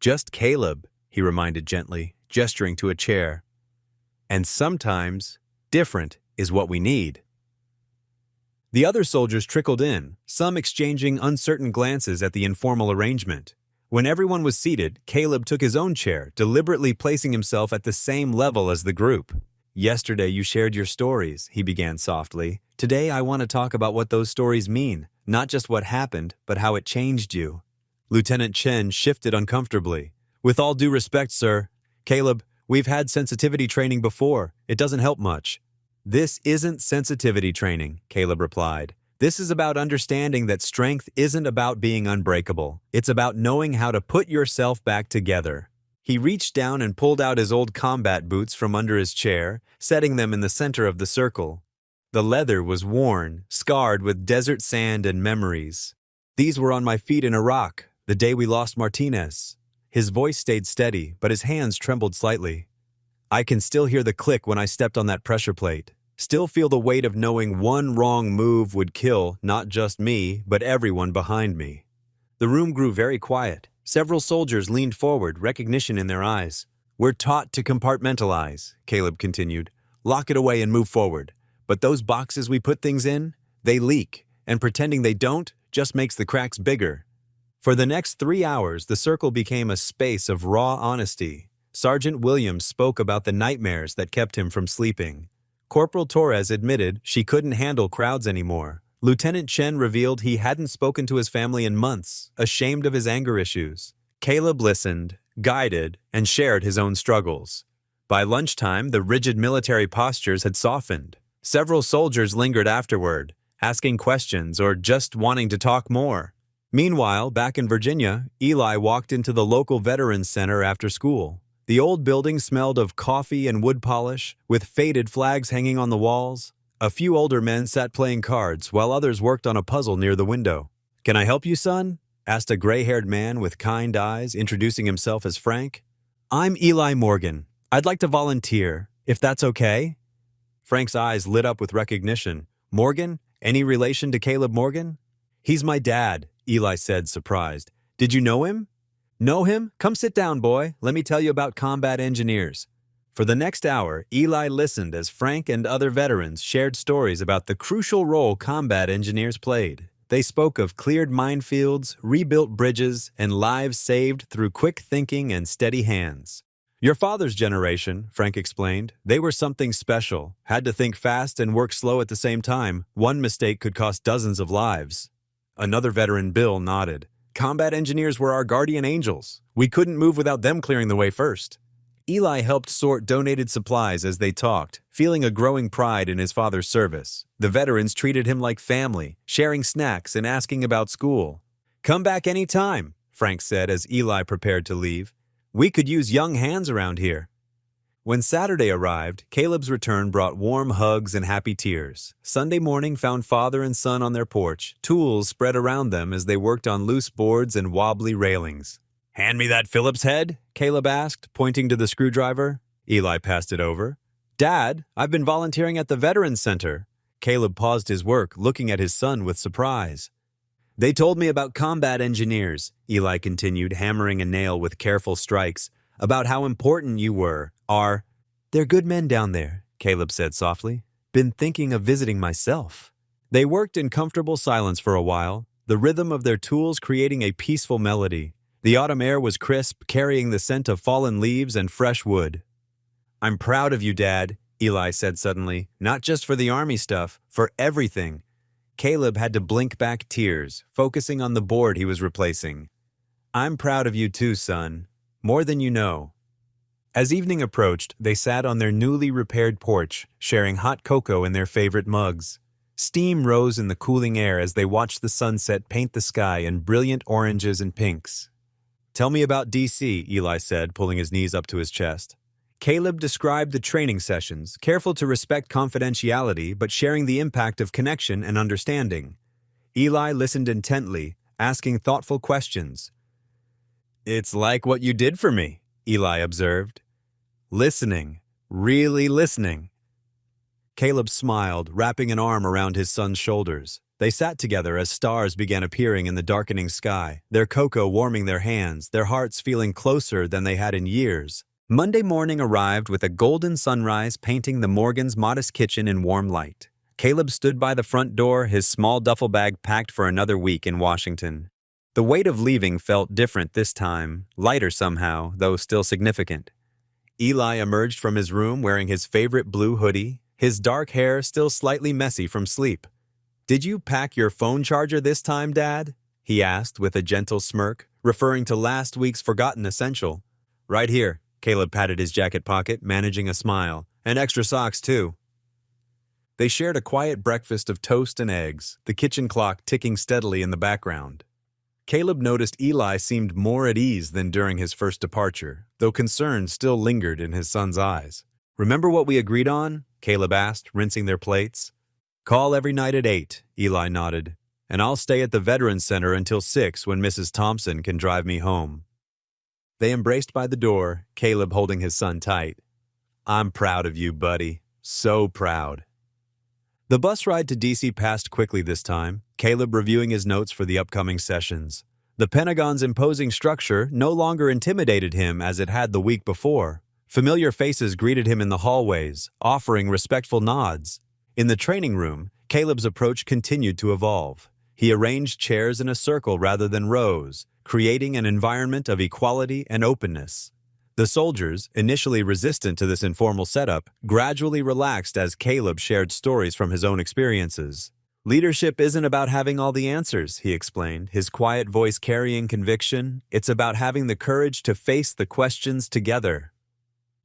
"Just Caleb," he reminded gently, gesturing to a chair. "And sometimes, different is what we need." The other soldiers trickled in, some exchanging uncertain glances at the informal arrangement. When everyone was seated, Caleb took his own chair, deliberately placing himself at the same level as the group. Yesterday you shared your stories, he began softly. Today I want to talk about what those stories mean, not just what happened, but how it changed you. Lieutenant Chen shifted uncomfortably. With all due respect, sir. Caleb, we've had sensitivity training before. It doesn't help much. This isn't sensitivity training, Caleb replied. This is about understanding that strength isn't about being unbreakable. It's about knowing how to put yourself back together. He reached down and pulled out his old combat boots from under his chair, setting them in the center of the circle. The leather was worn, scarred with desert sand and memories. These were on my feet in Iraq, the day we lost Martinez. His voice stayed steady, but his hands trembled slightly. I can still hear the click when I stepped on that pressure plate. Still feel the weight of knowing one wrong move would kill not just me, but everyone behind me. The room grew very quiet. Several soldiers leaned forward, recognition in their eyes. We're taught to compartmentalize, Caleb continued. Lock it away and move forward. But those boxes we put things in, they leak, and pretending they don't just makes the cracks bigger. For the next 3 hours, the circle became a space of raw honesty. Sergeant Williams spoke about the nightmares that kept him from sleeping. Corporal Torres admitted she couldn't handle crowds anymore. Lieutenant Chen revealed he hadn't spoken to his family in months, ashamed of his anger issues. Caleb listened, guided, and shared his own struggles. By lunchtime, the rigid military postures had softened. Several soldiers lingered afterward, asking questions or just wanting to talk more. Meanwhile, back in Virginia, Eli walked into the local Veterans Center after school. The old building smelled of coffee and wood polish, with faded flags hanging on the walls. A few older men sat playing cards, while others worked on a puzzle near the window. "Can I help you, son?" asked a gray-haired man with kind eyes, introducing himself as Frank. "I'm Eli Morgan. I'd like to volunteer, if that's okay." Frank's eyes lit up with recognition. "Morgan? Any relation to Caleb Morgan?" "He's my dad," Eli said, surprised. "Did you know him?" "Know him? Come sit down, boy. Let me tell you about combat engineers." For the next hour, Eli listened as Frank and other veterans shared stories about the crucial role combat engineers played. They spoke of cleared minefields, rebuilt bridges, and lives saved through quick thinking and steady hands. "Your father's generation," Frank explained, "they were something special, had to think fast and work slow at the same time. One mistake could cost dozens of lives." Another veteran, Bill, nodded. "Combat engineers were our guardian angels. We couldn't move without them clearing the way first." Eli helped sort donated supplies as they talked, feeling a growing pride in his father's service. The veterans treated him like family, sharing snacks and asking about school. "Come back any time," Frank said as Eli prepared to leave. "We could use young hands around here." When Saturday arrived, Caleb's return brought warm hugs and happy tears. Sunday morning found father and son on their porch, tools spread around them as they worked on loose boards and wobbly railings. "Hand me that Phillips head?" Caleb asked, pointing to the screwdriver. Eli passed it over. "Dad, I've been volunteering at the Veterans Center." Caleb paused his work, looking at his son with surprise. "They told me about combat engineers," Eli continued, hammering a nail with careful strikes, "about how important you are. They're good men down there," Caleb said softly. "Been thinking of visiting myself." They worked in comfortable silence for a while, the rhythm of their tools creating a peaceful melody. The autumn air was crisp, carrying the scent of fallen leaves and fresh wood. "I'm proud of you, Dad," Eli said suddenly, "not just for the Army stuff, for everything." Caleb had to blink back tears, focusing on the board he was replacing. "I'm proud of you too, son. More than you know." As evening approached, they sat on their newly repaired porch, sharing hot cocoa in their favorite mugs. Steam rose in the cooling air as they watched the sunset paint the sky in brilliant oranges and pinks. "Tell me about DC," Eli said, pulling his knees up to his chest. Caleb described the training sessions, careful to respect confidentiality but sharing the impact of connection and understanding. Eli listened intently, asking thoughtful questions. "It's like what you did for me," Eli observed. "Listening, really listening." Caleb smiled, wrapping an arm around his son's shoulders. They sat together as stars began appearing in the darkening sky, their cocoa warming their hands, their hearts feeling closer than they had in years. Monday morning arrived with a golden sunrise painting the Morgans' modest kitchen in warm light. Caleb stood by the front door, his small duffel bag packed for another week in Washington. The weight of leaving felt different this time, lighter somehow, though still significant. Eli emerged from his room wearing his favorite blue hoodie, his dark hair still slightly messy from sleep. "Did you pack your phone charger this time, Dad?" he asked with a gentle smirk, referring to last week's forgotten essential. "Right here." Caleb patted his jacket pocket, managing a smile. "And extra socks, too." They shared a quiet breakfast of toast and eggs, the kitchen clock ticking steadily in the background. Caleb noticed Eli seemed more at ease than during his first departure, though concern still lingered in his son's eyes. "Remember what we agreed on?" Caleb asked, rinsing their plates. "Call every night at 8, Eli nodded. "And I'll stay at the Veterans Center until 6 when Mrs. Thompson can drive me home." They embraced by the door, Caleb holding his son tight. "I'm proud of you, buddy. So proud." The bus ride to DC passed quickly this time, Caleb reviewing his notes for the upcoming sessions. The Pentagon's imposing structure no longer intimidated him as it had the week before. Familiar faces greeted him in the hallways, offering respectful nods. In the training room, Caleb's approach continued to evolve. He arranged chairs in a circle rather than rows, creating an environment of equality and openness. The soldiers, initially resistant to this informal setup, gradually relaxed as Caleb shared stories from his own experiences. "Leadership isn't about having all the answers," he explained, his quiet voice carrying conviction. "It's about having the courage to face the questions together."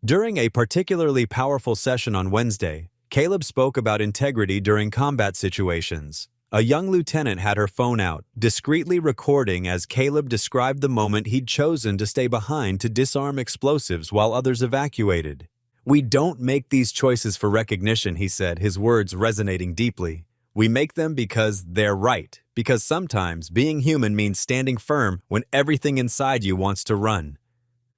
During a particularly powerful session on Wednesday, Caleb spoke about integrity during combat situations. A young lieutenant had her phone out, discreetly recording as Caleb described the moment he'd chosen to stay behind to disarm explosives while others evacuated. "We don't make these choices for recognition," he said, his words resonating deeply. "We make them because they're right, because sometimes being human means standing firm when everything inside you wants to run."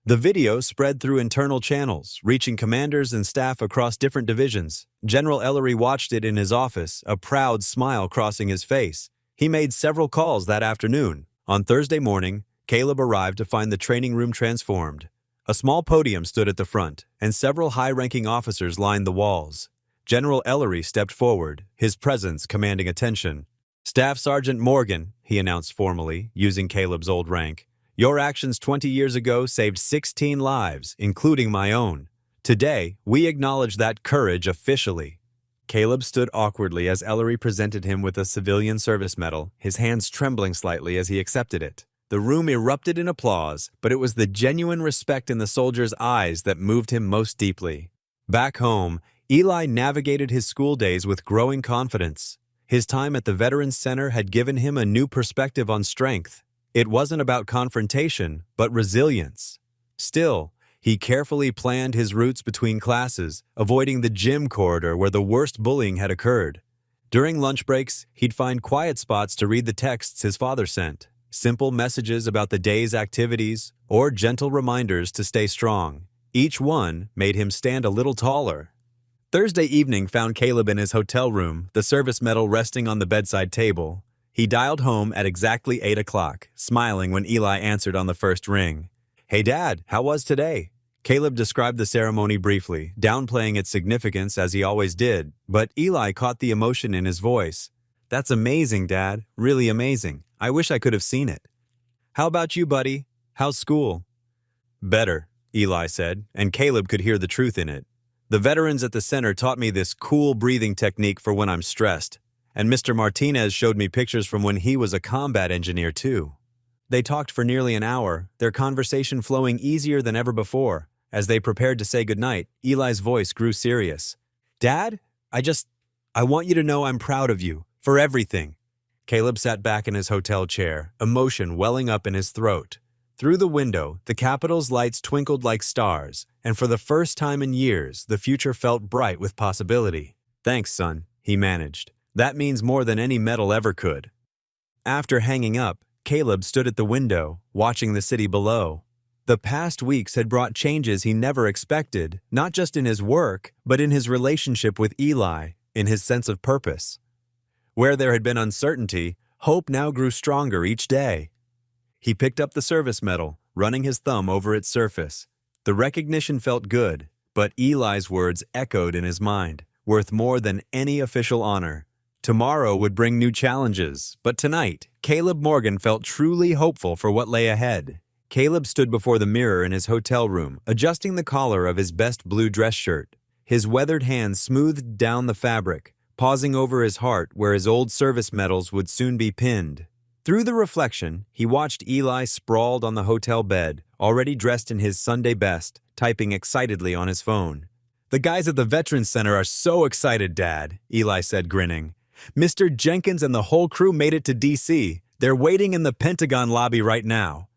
The video spread through internal channels, reaching commanders and staff across different divisions. General Ellery watched it in his office, a proud smile crossing his face. He made several calls that afternoon. On Thursday morning, Caleb arrived to find the training room transformed. A small podium stood at the front, and several high-ranking officers lined the walls. General Ellery stepped forward, his presence commanding attention. "Staff Sergeant Morgan," he announced formally, using Caleb's old rank. "Your actions 20 years ago saved 16 lives, including my own. Today, we acknowledge that courage officially." Caleb stood awkwardly as Ellery presented him with a civilian service medal, his hands trembling slightly as he accepted it. The room erupted in applause, but it was the genuine respect in the soldier's eyes that moved him most deeply. Back home, Eli navigated his school days with growing confidence. His time at the Veterans Center had given him a new perspective on strength. It wasn't about confrontation, but resilience. Still, he carefully planned his routes between classes, avoiding the gym corridor where the worst bullying had occurred. During lunch breaks, he'd find quiet spots to read the texts his father sent, simple messages about the day's activities, or gentle reminders to stay strong. Each one made him stand a little taller. Thursday evening found Caleb in his hotel room, the service medal resting on the bedside table. He dialed home at exactly 8 o'clock, smiling when Eli answered on the first ring. "Hey Dad, how was today?" Caleb described the ceremony briefly, downplaying its significance as he always did, but Eli caught the emotion in his voice. "That's amazing, Dad. Really amazing. I wish I could have seen it." "How about you, buddy? How's school?" "Better," Eli said, and Caleb could hear the truth in it. "The veterans at the center taught me this cool breathing technique for when I'm stressed. And Mr. Martinez showed me pictures from when he was a combat engineer, too." They talked for nearly an hour, their conversation flowing easier than ever before. As they prepared to say goodnight, Eli's voice grew serious. "Dad, I want you to know I'm proud of you, for everything." Caleb sat back in his hotel chair, emotion welling up in his throat. Through the window, the Capitol's lights twinkled like stars, and for the first time in years, the future felt bright with possibility. "Thanks, son," he managed. "That means more than any medal ever could." After hanging up, Caleb stood at the window, watching the city below. The past weeks had brought changes he never expected, not just in his work, but in his relationship with Eli, in his sense of purpose. Where there had been uncertainty, hope now grew stronger each day. He picked up the service medal, running his thumb over its surface. The recognition felt good, but Eli's words echoed in his mind, worth more than any official honor. Tomorrow would bring new challenges, but tonight, Caleb Morgan felt truly hopeful for what lay ahead. Caleb stood before the mirror in his hotel room, adjusting the collar of his best blue dress shirt. His weathered hands smoothed down the fabric, pausing over his heart where his old service medals would soon be pinned. Through the reflection, he watched Eli sprawled on the hotel bed, already dressed in his Sunday best, typing excitedly on his phone. "The guys at the Veterans Center are so excited, Dad," Eli said, grinning. "Mr. Jenkins and the whole crew made it to D.C. They're waiting in the Pentagon lobby right now."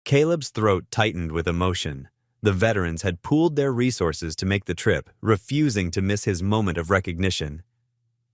Caleb's throat tightened with emotion. The veterans had pooled their resources to make the trip, refusing to miss his moment of recognition.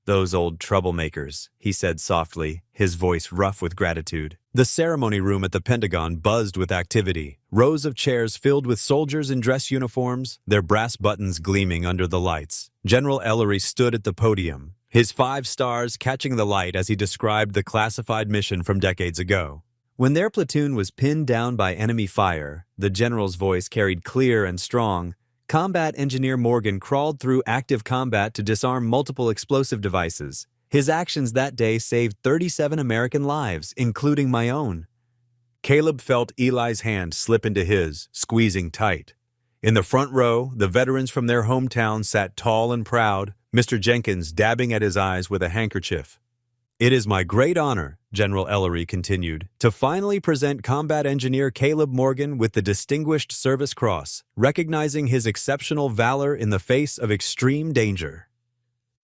"Those old troublemakers," he said softly, his voice rough with gratitude. The ceremony room at the Pentagon buzzed with activity. Rows of chairs filled with soldiers in dress uniforms, their brass buttons gleaming under the lights. General Ellery stood at the podium, his 5 stars catching the light as he described the classified mission from decades ago. When their platoon was pinned down by enemy fire, the general's voice carried clear and strong. Combat Engineer Morgan crawled through active combat to disarm multiple explosive devices. His actions that day saved 37 American lives, including my own. Caleb felt Eli's hand slip into his, squeezing tight. In the front row, the veterans from their hometown sat tall and proud, Mr. Jenkins dabbing at his eyes with a handkerchief. "It is my great honor," General Ellery continued, "to finally present Combat Engineer Caleb Morgan with the Distinguished Service Cross, recognizing his exceptional valor in the face of extreme danger."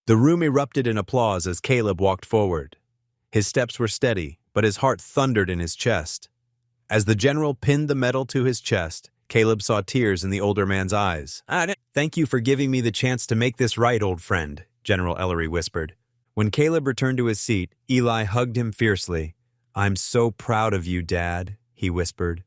The room erupted in applause as Caleb walked forward. His steps were steady, but his heart thundered in his chest. As the general pinned the medal to his chest, Caleb saw tears in the older man's eyes. "Thank you for giving me the chance to make this right, old friend," General Ellery whispered. When Caleb returned to his seat, Eli hugged him fiercely. "I'm so proud of you, Dad," he whispered.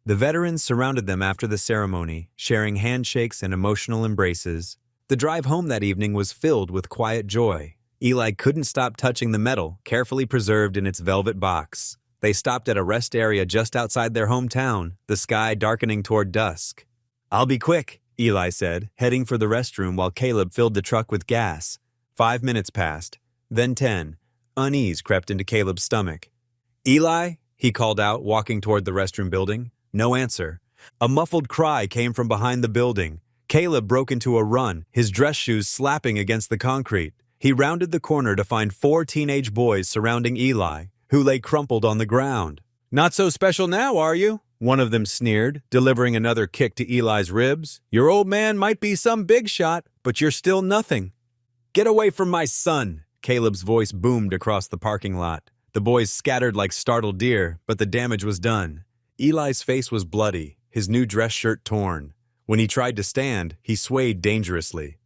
The veterans surrounded them after the ceremony, sharing handshakes and emotional embraces. The drive home that evening was filled with quiet joy. Eli couldn't stop touching the medal, carefully preserved in its velvet box. They stopped at a rest area just outside their hometown, the sky darkening toward dusk. "I'll be quick," Eli said, heading for the restroom while Caleb filled the truck with gas. 5 minutes passed, then 10. Unease crept into Caleb's stomach. "Eli?" he called out, walking toward the restroom building. No answer. A muffled cry came from behind the building. Caleb broke into a run, his dress shoes slapping against the concrete. He rounded the corner to find 4 teenage boys surrounding Eli, who lay crumpled on the ground. "Not so special now, are you?" one of them sneered, delivering another kick to Eli's ribs. "Your old man might be some big shot, but you're still nothing." "Get away from my son!" Caleb's voice boomed across the parking lot. The boys scattered like startled deer, but the damage was done. Eli's face was bloody, his new dress shirt torn. When he tried to stand, he swayed dangerously.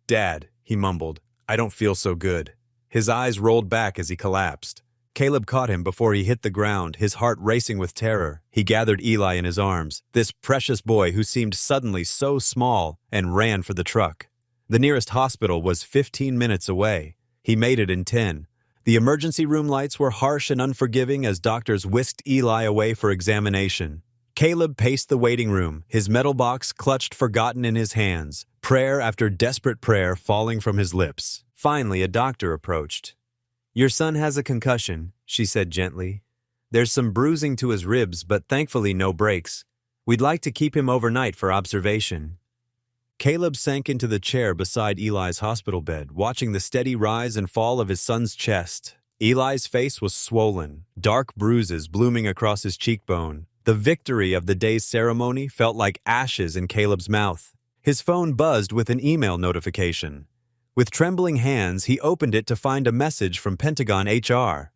"Dad," he mumbled, "I don't feel so good." His eyes rolled back as he collapsed. Caleb caught him before he hit the ground, his heart racing with terror. He gathered Eli in his arms, this precious boy who seemed suddenly so small, and ran for the truck. The nearest hospital was 15 minutes away. He made it in 10. The emergency room lights were harsh and unforgiving as doctors whisked Eli away for examination. Caleb paced the waiting room, his metal box clutched forgotten in his hands, prayer after desperate prayer falling from his lips. Finally, a doctor approached. "Your son has a concussion," she said gently. "There's some bruising to his ribs, but thankfully no breaks. We'd like to keep him overnight for observation." Caleb sank into the chair beside Eli's hospital bed, watching the steady rise and fall of his son's chest. Eli's face was swollen, dark bruises blooming across his cheekbone. The victory of the day's ceremony felt like ashes in Caleb's mouth. His phone buzzed with an email notification. With trembling hands, he opened it to find a message from Pentagon HR.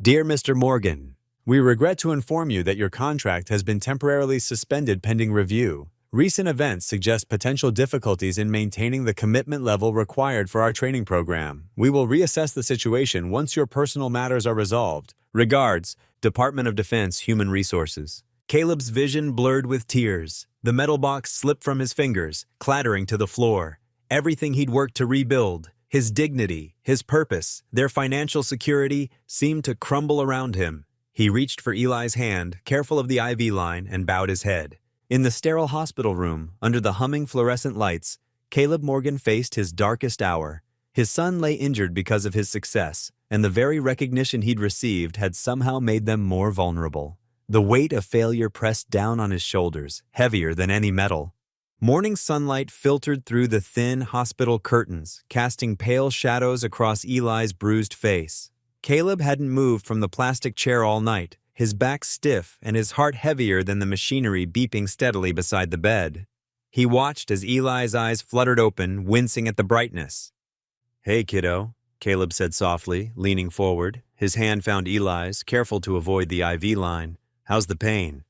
"Dear Mr. Morgan, we regret to inform you that your contract has been temporarily suspended pending review. Recent events suggest potential difficulties in maintaining the commitment level required for our training program. We will reassess the situation once your personal matters are resolved. Regards, Department of Defense Human Resources." Caleb's vision blurred with tears. The metal box slipped from his fingers, clattering to the floor. Everything he'd worked to rebuild, his dignity, his purpose, their financial security, seemed to crumble around him. He reached for Eli's hand, careful of the IV line, and bowed his head. In the sterile hospital room, under the humming fluorescent lights, Caleb Morgan faced his darkest hour. His son lay injured because of his success, and the very recognition he'd received had somehow made them more vulnerable. The weight of failure pressed down on his shoulders, heavier than any metal. Morning sunlight filtered through the thin hospital curtains, casting pale shadows across Eli's bruised face. Caleb hadn't moved from the plastic chair all night, his back stiff and his heart heavier than the machinery beeping steadily beside the bed. He watched as Eli's eyes fluttered open, wincing at the brightness. "Hey, kiddo," Caleb said softly, leaning forward. His hand found Eli's, careful to avoid the IV line. "How's the pain?"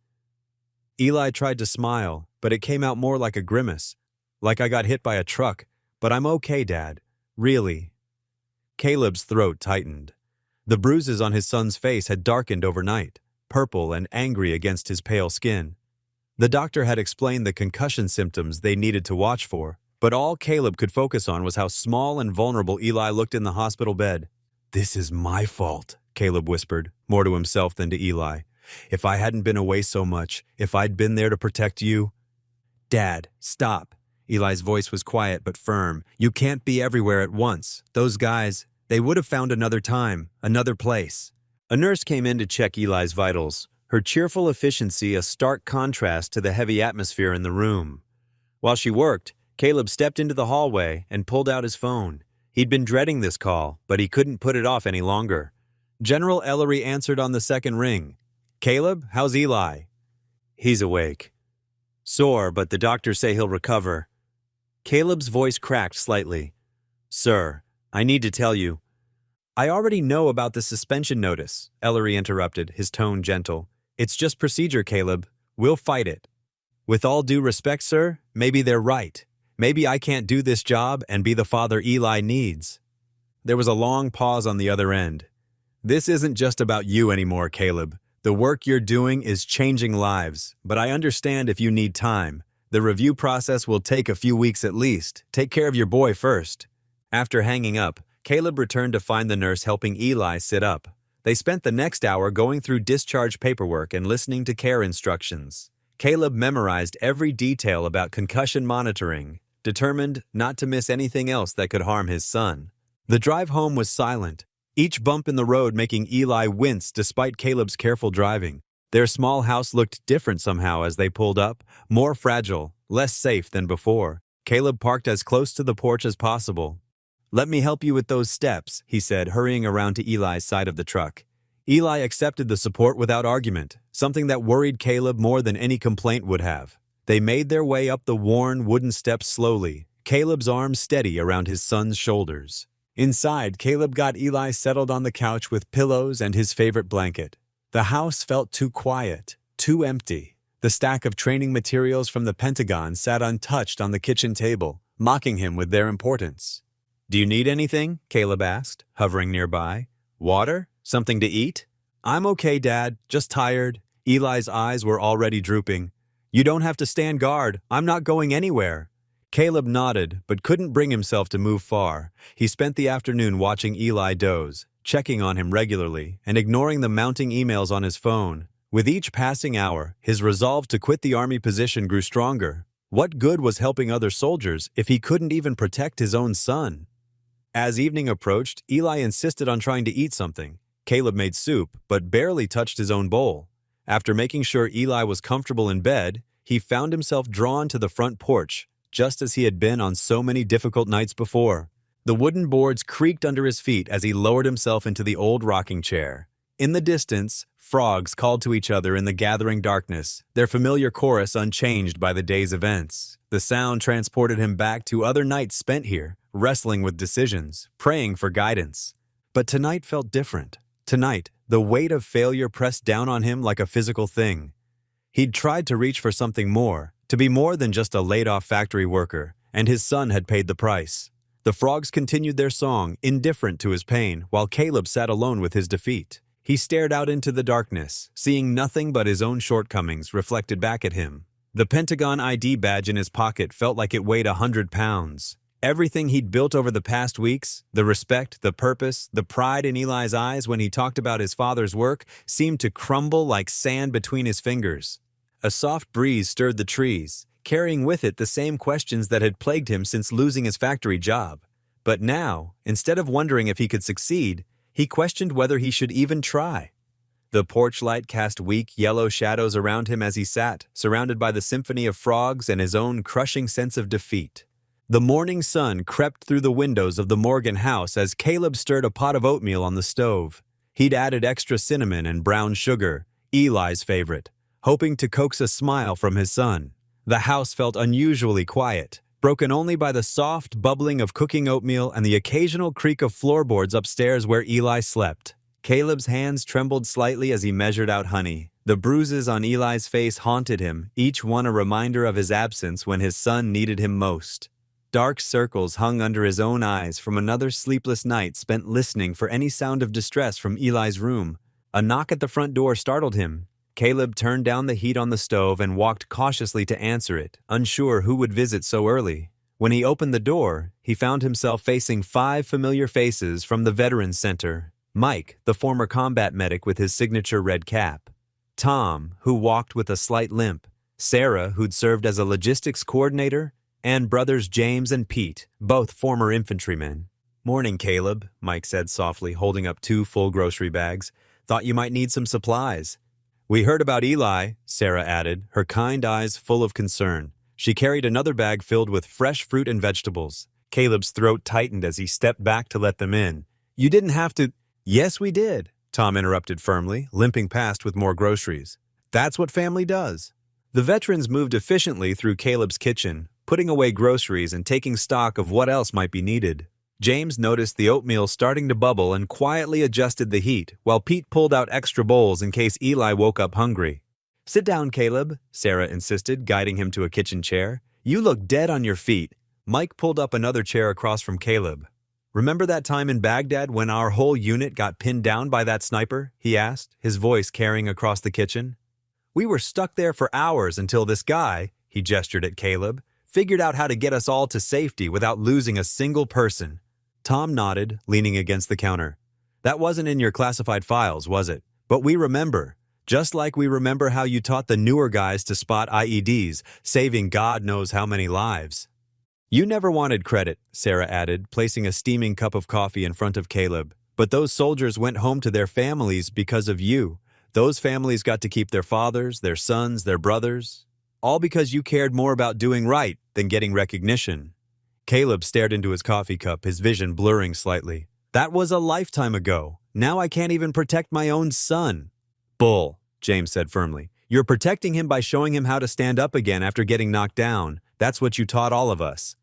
Eli tried to smile, but it came out more like a grimace. "Like I got hit by a truck, but I'm okay, Dad. Really." Caleb's throat tightened. The bruises on his son's face had darkened overnight, purple and angry against his pale skin. The doctor had explained the concussion symptoms they needed to watch for, but all Caleb could focus on was how small and vulnerable Eli looked in the hospital bed. "This is my fault," Caleb whispered, more to himself than to Eli. "If I hadn't been away so much, if I'd been there to protect you—" "Dad, stop." Eli's voice was quiet but firm. "You can't be everywhere at once. Those guys, they would have found another time, another place." A nurse came in to check Eli's vitals, her cheerful efficiency a stark contrast to the heavy atmosphere in the room. While she worked, Caleb stepped into the hallway and pulled out his phone. He'd been dreading this call, but he couldn't put it off any longer. General Ellery answered on the second ring. "Caleb, how's Eli?" "He's awake. Sore, but the doctors say he'll recover." Caleb's voice cracked slightly. "Sir, I need to tell you—" "I already know about the suspension notice," Ellery interrupted, his tone gentle. "It's just procedure, Caleb. We'll fight it." "With all due respect, sir, maybe they're right. Maybe I can't do this job and be the father Eli needs." There was a long pause on the other end. "This isn't just about you anymore, Caleb. The work you're doing is changing lives, but I understand if you need time. The review process will take a few weeks at least. Take care of your boy first." After hanging up, Caleb returned to find the nurse helping Eli sit up. They spent the next hour going through discharge paperwork and listening to care instructions. Caleb memorized every detail about concussion monitoring, determined not to miss anything else that could harm his son. The drive home was silent, each bump in the road making Eli wince despite Caleb's careful driving. Their small house looked different somehow as they pulled up, more fragile, less safe than before. Caleb parked as close to the porch as possible. "Let me help you with those steps," he said, hurrying around to Eli's side of the truck. Eli accepted the support without argument, something that worried Caleb more than any complaint would have. They made their way up the worn wooden steps slowly, Caleb's arms steady around his son's shoulders. Inside, Caleb got Eli settled on the couch with pillows and his favorite blanket. The house felt too quiet, too empty. The stack of training materials from the Pentagon sat untouched on the kitchen table, mocking him with their importance. "Do you need anything?" Caleb asked, hovering nearby. "Water? Something to eat?" "I'm okay, Dad. Just tired." Eli's eyes were already drooping. "You don't have to stand guard. I'm not going anywhere." Caleb nodded, but couldn't bring himself to move far. He spent the afternoon watching Eli doze, checking on him regularly, and ignoring the mounting emails on his phone. With each passing hour, his resolve to quit the Army position grew stronger. What good was helping other soldiers if he couldn't even protect his own son? As evening approached, Eli insisted on trying to eat something. Caleb made soup, but barely touched his own bowl. After making sure Eli was comfortable in bed, he found himself drawn to the front porch, just as he had been on so many difficult nights before. The wooden boards creaked under his feet as he lowered himself into the old rocking chair. In the distance, frogs called to each other in the gathering darkness, their familiar chorus unchanged by the day's events. The sound transported him back to other nights spent here, wrestling with decisions, praying for guidance. But tonight felt different. Tonight, the weight of failure pressed down on him like a physical thing. He'd tried to reach for something more, to be more than just a laid-off factory worker, and his son had paid the price. The frogs continued their song, indifferent to his pain, while Caleb sat alone with his defeat. He stared out into the darkness, seeing nothing but his own shortcomings reflected back at him. The Pentagon ID badge in his pocket felt like it weighed 100 pounds. Everything he'd built over the past weeks, the respect, the purpose, the pride in Eli's eyes when he talked about his father's work, seemed to crumble like sand between his fingers. A soft breeze stirred the trees, carrying with it the same questions that had plagued him since losing his factory job. But now, instead of wondering if he could succeed, he questioned whether he should even try. The porch light cast weak, yellow shadows around him as he sat, surrounded by the symphony of frogs and his own crushing sense of defeat. The morning sun crept through the windows of the Morgan house as Caleb stirred a pot of oatmeal on the stove. He'd added extra cinnamon and brown sugar, Eli's favorite, hoping to coax a smile from his son. The house felt unusually quiet, broken only by the soft bubbling of cooking oatmeal and the occasional creak of floorboards upstairs where Eli slept. Caleb's hands trembled slightly as he measured out honey. The bruises on Eli's face haunted him, each one a reminder of his absence when his son needed him most. Dark circles hung under his own eyes from another sleepless night spent listening for any sound of distress from Eli's room. A knock at the front door startled him. Caleb turned down the heat on the stove and walked cautiously to answer it, unsure who would visit so early. When he opened the door, he found himself facing 5 familiar faces from the Veterans Center. Mike, the former combat medic with his signature red cap. Tom, who walked with a slight limp. Sarah, who'd served as a logistics coordinator. And brothers James and Pete, both former infantrymen. "Morning, Caleb," Mike said softly, holding up 2 full grocery bags. "Thought you might need some supplies." "We heard about Eli," Sarah added, her kind eyes full of concern. She carried another bag filled with fresh fruit and vegetables. Caleb's throat tightened as he stepped back to let them in. "You didn't have to—" "Yes, we did," Tom interrupted firmly, limping past with more groceries. "That's what family does." The veterans moved efficiently through Caleb's kitchen, putting away groceries and taking stock of what else might be needed. James noticed the oatmeal starting to bubble and quietly adjusted the heat, while Pete pulled out extra bowls in case Eli woke up hungry. "Sit down, Caleb," Sarah insisted, guiding him to a kitchen chair. "You look dead on your feet." Mike pulled up another chair across from Caleb. "Remember that time in Baghdad when our whole unit got pinned down by that sniper?" he asked, his voice carrying across the kitchen. "We were stuck there for hours until this guy," he gestured at Caleb, "figured out how to get us all to safety without losing a single person." Tom nodded, leaning against the counter. "That wasn't in your classified files, was it? But we remember. Just like we remember how you taught the newer guys to spot IEDs, saving God knows how many lives." "You never wanted credit," Sarah added, placing a steaming cup of coffee in front of Caleb. "But those soldiers went home to their families because of you. Those families got to keep their fathers, their sons, their brothers. All because you cared more about doing right than getting recognition." Caleb stared into his coffee cup, his vision blurring slightly. "That was a lifetime ago. Now I can't even protect my own son." "Bull," James said firmly. "You're protecting him by showing him how to stand up again after getting knocked down. That's what you taught all of us."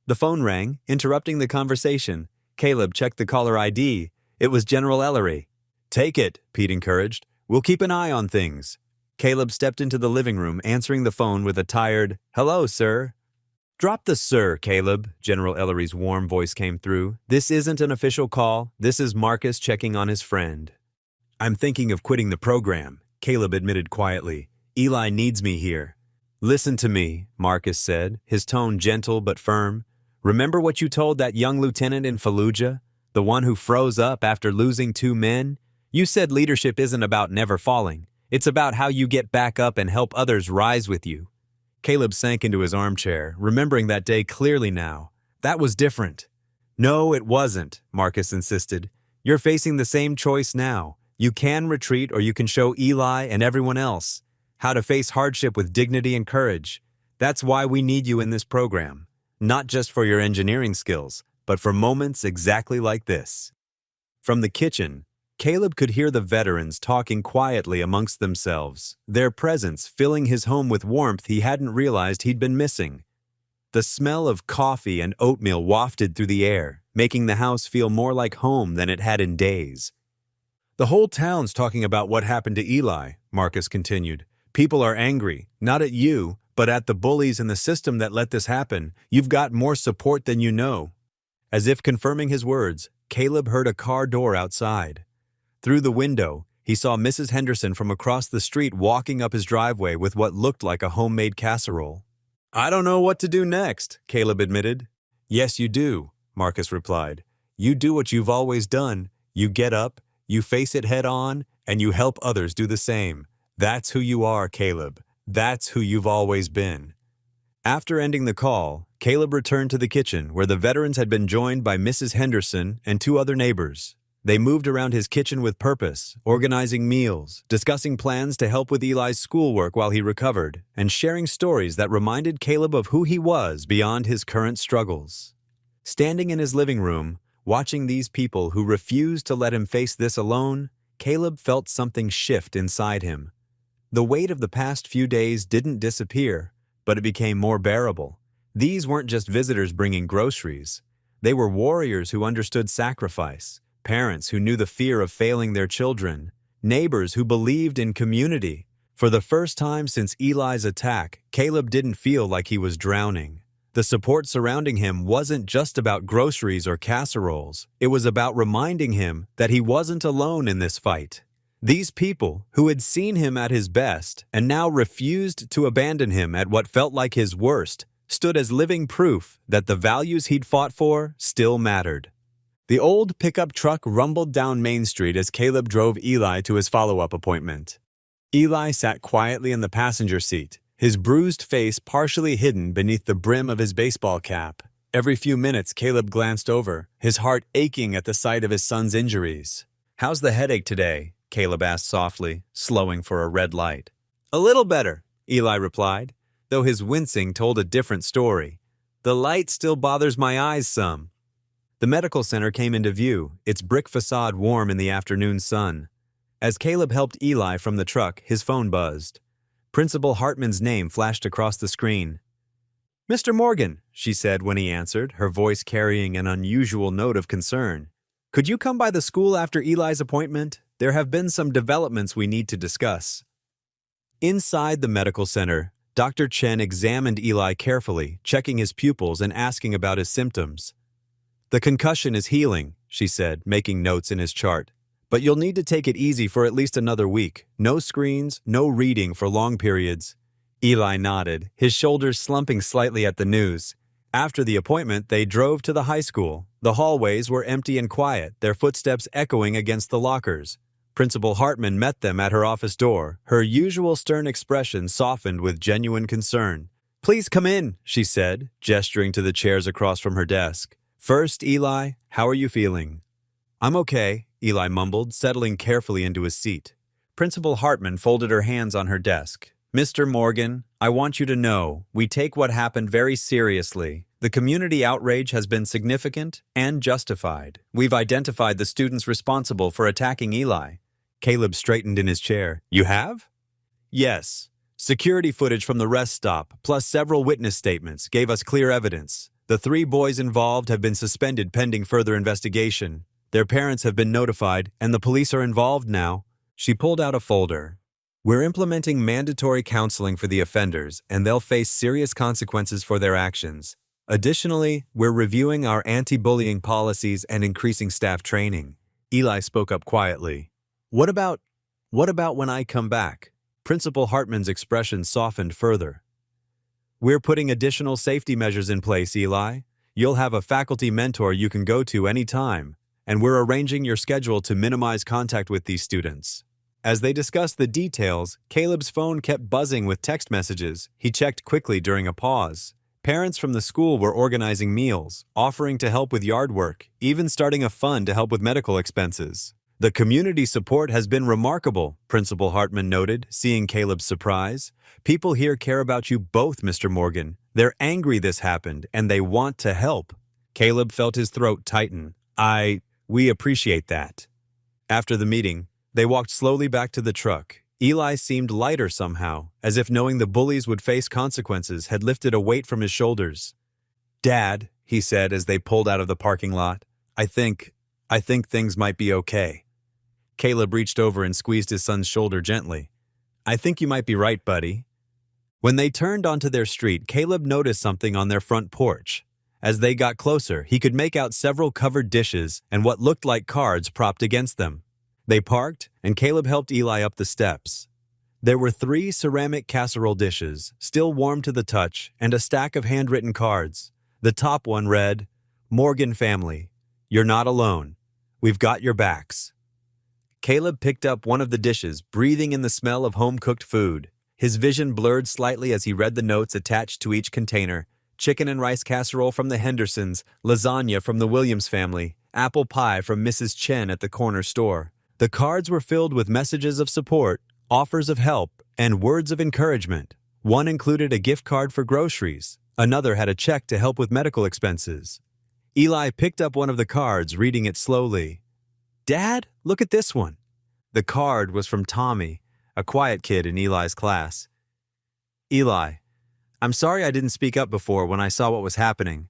The phone rang, interrupting the conversation. Caleb checked the caller ID. It was General Ellery. "Take it," Pete encouraged. "We'll keep an eye on things." Caleb stepped into the living room, answering the phone with a tired, "Hello, sir." "Drop the sir, Caleb," General Ellery's warm voice came through. "This isn't an official call. This is Marcus checking on his friend." "I'm thinking of quitting the program," Caleb admitted quietly. "Eli needs me here." "Listen to me," Marcus said, his tone gentle but firm. "Remember what you told that young lieutenant in Fallujah? The one who froze up after losing 2 men? You said leadership isn't about never falling. It's about how you get back up and help others rise with you." Caleb sank into his armchair, remembering that day clearly now. That was different. "No, it wasn't," Marcus insisted. "You're facing the same choice now. You can retreat or you can show Eli and everyone else how to face hardship with dignity and courage. That's why we need you in this program. Not just for your engineering skills, but for moments exactly like this." From the kitchen, Caleb could hear the veterans talking quietly amongst themselves, their presence filling his home with warmth he hadn't realized he'd been missing. The smell of coffee and oatmeal wafted through the air, making the house feel more like home than it had in days. "The whole town's talking about what happened to Eli," Marcus continued. "People are angry, not at you, but at the bullies in the system that let this happen. You've got more support than you know." As if confirming his words, Caleb heard a car door outside. Through the window, he saw Mrs. Henderson from across the street walking up his driveway with what looked like a homemade casserole. "I don't know what to do next," Caleb admitted. "Yes, you do," Marcus replied. "You do what you've always done. You get up, you face it head on, and you help others do the same. That's who you are, Caleb. That's who you've always been." After ending the call, Caleb returned to the kitchen, where the veterans had been joined by Mrs. Henderson and two other neighbors. They moved around his kitchen with purpose, organizing meals, discussing plans to help with Eli's schoolwork while he recovered, and sharing stories that reminded Caleb of who he was beyond his current struggles. Standing in his living room, watching these people who refused to let him face this alone, Caleb felt something shift inside him. The weight of the past few days didn't disappear, but it became more bearable. These weren't just visitors bringing groceries. They were warriors who understood sacrifice, parents who knew the fear of failing their children, neighbors who believed in community. For the first time since Eli's attack, Caleb didn't feel like he was drowning. The support surrounding him wasn't just about groceries or casseroles. It was about reminding him that he wasn't alone in this fight. These people, who had seen him at his best and now refused to abandon him at what felt like his worst, stood as living proof that the values he'd fought for still mattered. The old pickup truck rumbled down Main Street as Caleb drove Eli to his follow-up appointment. Eli sat quietly in the passenger seat, his bruised face partially hidden beneath the brim of his baseball cap. Every few minutes, Caleb glanced over, his heart aching at the sight of his son's injuries. "How's the headache today?" Caleb asked softly, slowing for a red light. "A little better," Eli replied, though his wincing told a different story. "The light still bothers my eyes some." The medical center came into view, its brick facade warm in the afternoon sun. As Caleb helped Eli from the truck, his phone buzzed. Principal Hartman's name flashed across the screen. "Mr. Morgan," she said when he answered, her voice carrying an unusual note of concern. "Could you come by the school after Eli's appointment? There have been some developments we need to discuss." Inside the medical center, Dr. Chen examined Eli carefully, checking his pupils and asking about his symptoms. "The concussion is healing," she said, making notes in his chart. "But you'll need to take it easy for at least another week. No screens, no reading for long periods." Eli nodded, his shoulders slumping slightly at the news. After the appointment, they drove to the high school. The hallways were empty and quiet, their footsteps echoing against the lockers. Principal Hartman met them at her office door, her usual stern expression softened with genuine concern. "Please come in," she said, gesturing to the chairs across from her desk. "First, Eli, how are you feeling?" "I'm okay," Eli mumbled, settling carefully into his seat. Principal Hartman folded her hands on her desk. "Mr. Morgan, I want you to know, we take what happened very seriously. The community outrage has been significant and justified. We've identified the students responsible for attacking Eli." Caleb straightened in his chair. "You have?" "Yes. Security footage from the rest stop, plus several witness statements, gave us clear evidence. The 3 boys involved have been suspended pending further investigation. Their parents have been notified, and the police are involved now." She pulled out a folder. "We're implementing mandatory counseling for the offenders, and they'll face serious consequences for their actions. Additionally, we're reviewing our anti-bullying policies and increasing staff training." Eli spoke up quietly. What about when I come back?" Principal Hartman's expression softened further. "We're putting additional safety measures in place, Eli. You'll have a faculty mentor you can go to any time, and we're arranging your schedule to minimize contact with these students." As they discussed the details, Caleb's phone kept buzzing with text messages. He checked quickly during a pause. Parents from the school were organizing meals, offering to help with yard work, even starting a fund to help with medical expenses. "The community support has been remarkable," Principal Hartman noted, seeing Caleb's surprise. "People here care about you both, Mr. Morgan. They're angry this happened, and they want to help." Caleb felt his throat tighten. We appreciate that." After the meeting, they walked slowly back to the truck. Eli seemed lighter somehow, as if knowing the bullies would face consequences had lifted a weight from his shoulders. "Dad," he said as they pulled out of the parking lot, I think things might be okay." Caleb reached over and squeezed his son's shoulder gently. "I think you might be right, buddy." When they turned onto their street, Caleb noticed something on their front porch. As they got closer, he could make out several covered dishes and what looked like cards propped against them. They parked, and Caleb helped Eli up the steps. There were 3 ceramic casserole dishes, still warm to the touch, and a stack of handwritten cards. The top one read, "Morgan family, you're not alone. We've got your backs." Caleb picked up one of the dishes, breathing in the smell of home-cooked food. His vision blurred slightly as he read the notes attached to each container. chicken and rice casserole from the Hendersons, lasagna from the Williams family, apple pie from Mrs. Chen at the corner store. The cards were filled with messages of support, offers of help, and words of encouragement. One included a gift card for groceries. Another had a check to help with medical expenses. Eli picked up one of the cards, reading it slowly. "Dad, look at this one." The card was from Tommy, a quiet kid in Eli's class. "Eli, I'm sorry I didn't speak up before when I saw what was happening.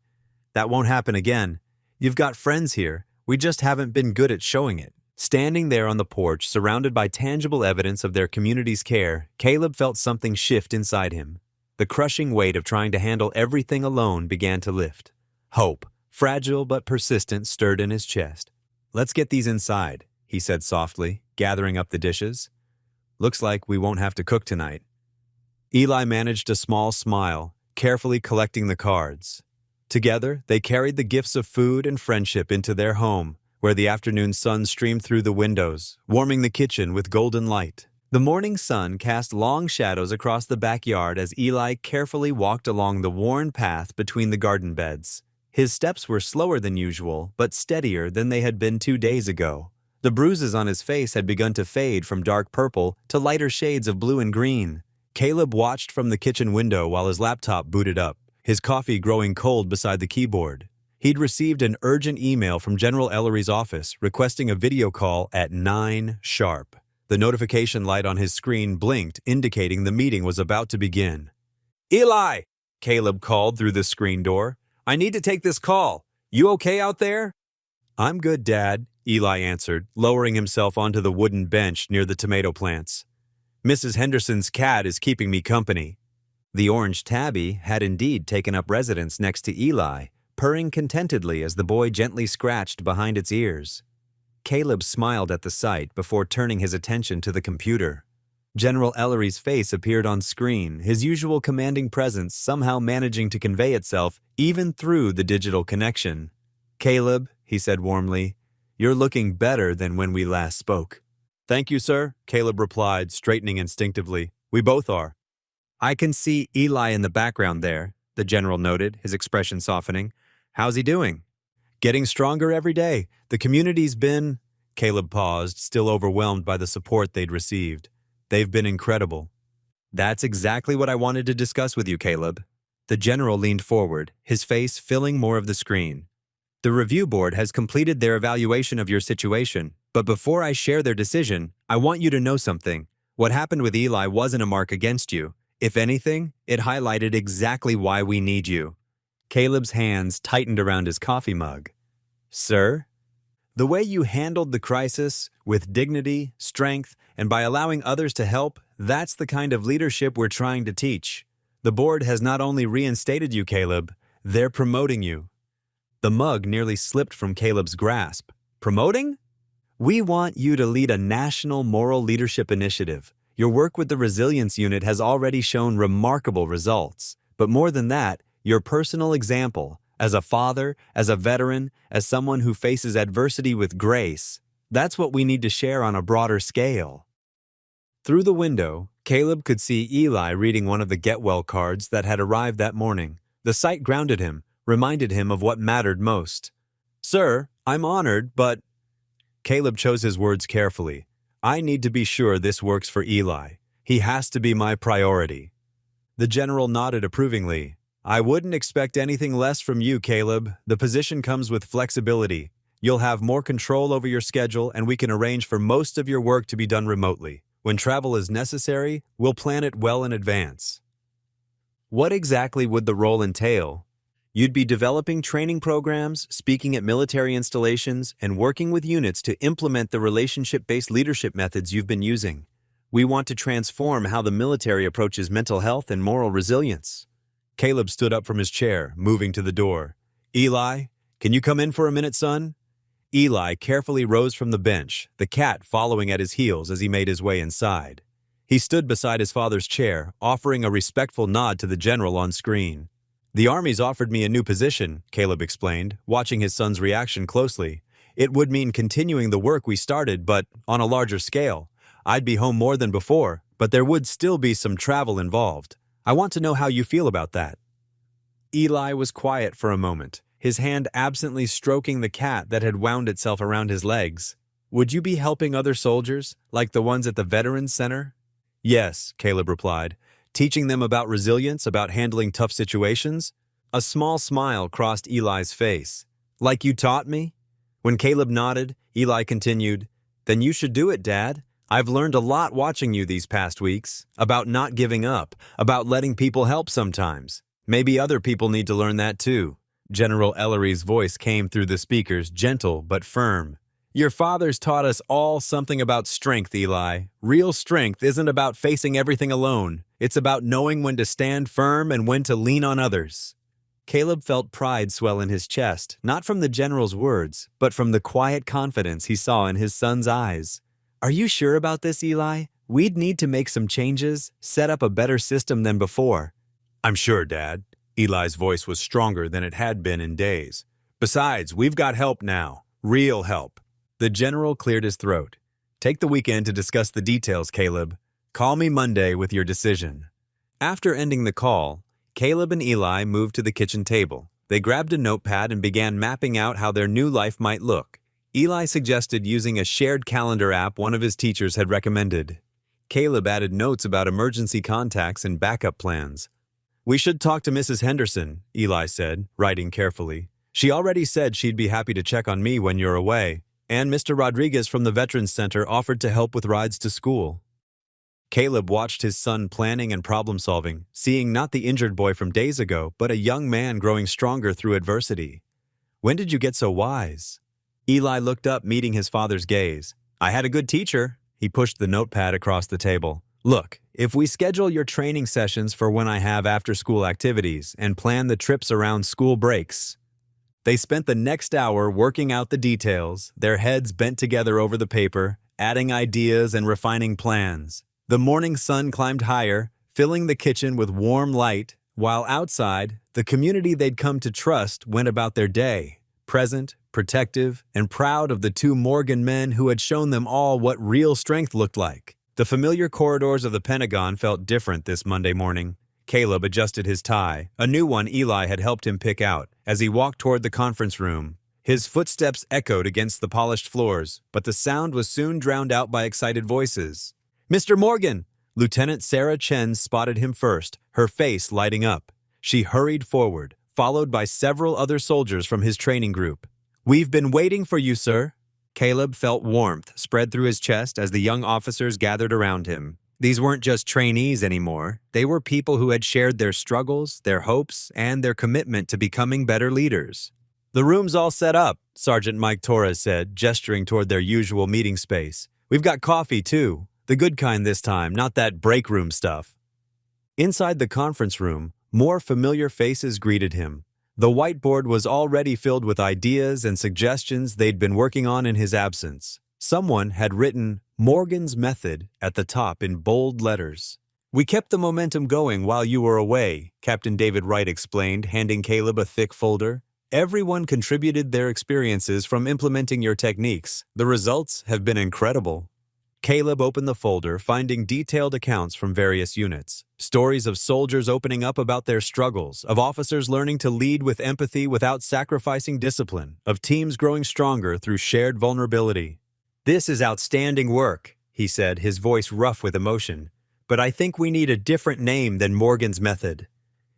That won't happen again. You've got friends here. We just haven't been good at showing it." Standing there on the porch, surrounded by tangible evidence of their community's care, Caleb felt something shift inside him. The crushing weight of trying to handle everything alone began to lift. Hope, fragile but persistent, stirred in his chest. "Let's get these inside," he said softly, gathering up the dishes. "Looks like we won't have to cook tonight." Eli managed a small smile, carefully collecting the cards. Together, they carried the gifts of food and friendship into their home, where the afternoon sun streamed through the windows, warming the kitchen with golden light. The morning sun cast long shadows across the backyard as Eli carefully walked along the worn path between the garden beds. His steps were slower than usual, but steadier than they had been 2 days ago. The bruises on his face had begun to fade from dark purple to lighter shades of blue and green. Caleb watched from the kitchen window while his laptop booted up, his coffee growing cold beside the keyboard. He'd received an urgent email from General Ellery's office requesting a video call at 9 sharp. The notification light on his screen blinked, indicating the meeting was about to begin. "Eli!" Caleb called through the screen door. "I need to take this call. You okay out there?" "I'm good, Dad," Eli answered, lowering himself onto the wooden bench near the tomato plants. "Mrs. Henderson's cat is keeping me company." The orange tabby had indeed taken up residence next to Eli, purring contentedly as the boy gently scratched behind its ears. Caleb smiled at the sight before turning his attention to the computer. General Ellery's face appeared on screen, his usual commanding presence somehow managing to convey itself even through the digital connection. "Caleb," he said warmly, "you're looking better than when we last spoke." "Thank you, sir," Caleb replied, straightening instinctively. "We both are." "I can see Eli in the background there," the general noted, his expression softening. "How's he doing?" "Getting stronger every day. The community's been—" Caleb paused, still overwhelmed by the support they'd received. "They've been incredible." "That's exactly what I wanted to discuss with you, Caleb." The general leaned forward, his face filling more of the screen. "The review board has completed their evaluation of your situation, but before I share their decision, I want you to know something. What happened with Eli wasn't a mark against you. If anything, it highlighted exactly why we need you." Caleb's hands tightened around his coffee mug. "Sir?" "The way you handled the crisis, with dignity, strength, and by allowing others to help, that's the kind of leadership we're trying to teach. The board has not only reinstated you, Caleb, they're promoting you." The mug nearly slipped from Caleb's grasp. "Promoting?" "We want you to lead a national moral leadership initiative. Your work with the Resilience Unit has already shown remarkable results. But more than that, your personal example, as a father, as a veteran, as someone who faces adversity with grace, that's what we need to share on a broader scale." Through the window, Caleb could see Eli reading one of the Get Well cards that had arrived that morning. The sight grounded him, reminded him of what mattered most. "Sir, I'm honored, but—" Caleb chose his words carefully. "I need to be sure this works for Eli. He has to be my priority." The general nodded approvingly. "I wouldn't expect anything less from you, Caleb. The position comes with flexibility. You'll have more control over your schedule, and we can arrange for most of your work to be done remotely. When travel is necessary, we'll plan it well in advance." What exactly would the role entail? You'd be developing training programs, speaking at military installations, and working with units to implement the relationship-based leadership methods you've been using. We want to transform how the military approaches mental health and moral resilience. Caleb stood up from his chair, moving to the door. "Eli, can you come in for a minute, son?" Eli carefully rose from the bench, the cat following at his heels as he made his way inside. He stood beside his father's chair, offering a respectful nod to the general on screen. "The Army's offered me a new position," Caleb explained, watching his son's reaction closely. "It would mean continuing the work we started, but on a larger scale. I'd be home more than before, but there would still be some travel involved. I want to know how you feel about that." Eli was quiet for a moment, his hand absently stroking the cat that had wound itself around his legs. Would you be helping other soldiers, like the ones at the Veterans Center? Yes, Caleb replied, teaching them about resilience, about handling tough situations. A small smile crossed Eli's face. Like you taught me? When Caleb nodded, Eli continued, Then you should do it, Dad. I've learned a lot watching you these past weeks, about not giving up, about letting people help sometimes. Maybe other people need to learn that too. General Ellery's voice came through the speakers, gentle but firm. Your fathers taught us all something about strength, Eli. Real strength isn't about facing everything alone. It's about knowing when to stand firm and when to lean on others. Caleb felt pride swell in his chest, not from the general's words, but from the quiet confidence he saw in his son's eyes. Are you sure about this, Eli? We'd need to make some changes, set up a better system than before. I'm sure, Dad. Eli's voice was stronger than it had been in days. Besides, we've got help now. Real help. The general cleared his throat. Take the weekend to discuss the details, Caleb. Call me Monday with your decision. After ending the call, Caleb and Eli moved to the kitchen table. They grabbed a notepad and began mapping out how their new life might look. Eli suggested using a shared calendar app one of his teachers had recommended. Caleb added notes about emergency contacts and backup plans. We should talk to Mrs. Henderson, Eli said, writing carefully. She already said she'd be happy to check on me when you're away, and Mr. Rodriguez from the Veterans Center offered to help with rides to school. Caleb watched his son planning and problem-solving, seeing not the injured boy from days ago, but a young man growing stronger through adversity. When did you get so wise? Eli looked up, meeting his father's gaze. I had a good teacher. He pushed the notepad across the table. Look, if we schedule your training sessions for when I have after-school activities and plan the trips around school breaks. They spent the next hour working out the details, their heads bent together over the paper, adding ideas and refining plans. The morning sun climbed higher, filling the kitchen with warm light, while outside, the community they'd come to trust went about their day, present, protective, and proud of the two Morgan men who had shown them all what real strength looked like. The familiar corridors of the Pentagon felt different this Monday morning. Caleb adjusted his tie, a new one Eli had helped him pick out, as he walked toward the conference room. His footsteps echoed against the polished floors, but the sound was soon drowned out by excited voices. Mr. Morgan! Lieutenant Sarah Chen spotted him first, her face lighting up. She hurried forward, followed by several other soldiers from his training group. We've been waiting for you, sir. Caleb felt warmth spread through his chest as the young officers gathered around him. These weren't just trainees anymore. They were people who had shared their struggles, their hopes, and their commitment to becoming better leaders. The room's all set up, Sergeant Mike Torres said, gesturing toward their usual meeting space. We've got coffee, too. The good kind this time, not that break room stuff. Inside the conference room, more familiar faces greeted him. The whiteboard was already filled with ideas and suggestions they'd been working on in his absence. Someone had written Morgan's Method at the top in bold letters. We kept the momentum going while you were away, Captain David Wright explained, handing Caleb a thick folder. Everyone contributed their experiences from implementing your techniques. The results have been incredible. Caleb opened the folder, finding detailed accounts from various units. Stories of soldiers opening up about their struggles, of officers learning to lead with empathy without sacrificing discipline, of teams growing stronger through shared vulnerability. This is outstanding work, he said, his voice rough with emotion. But I think we need a different name than Morgan's Method.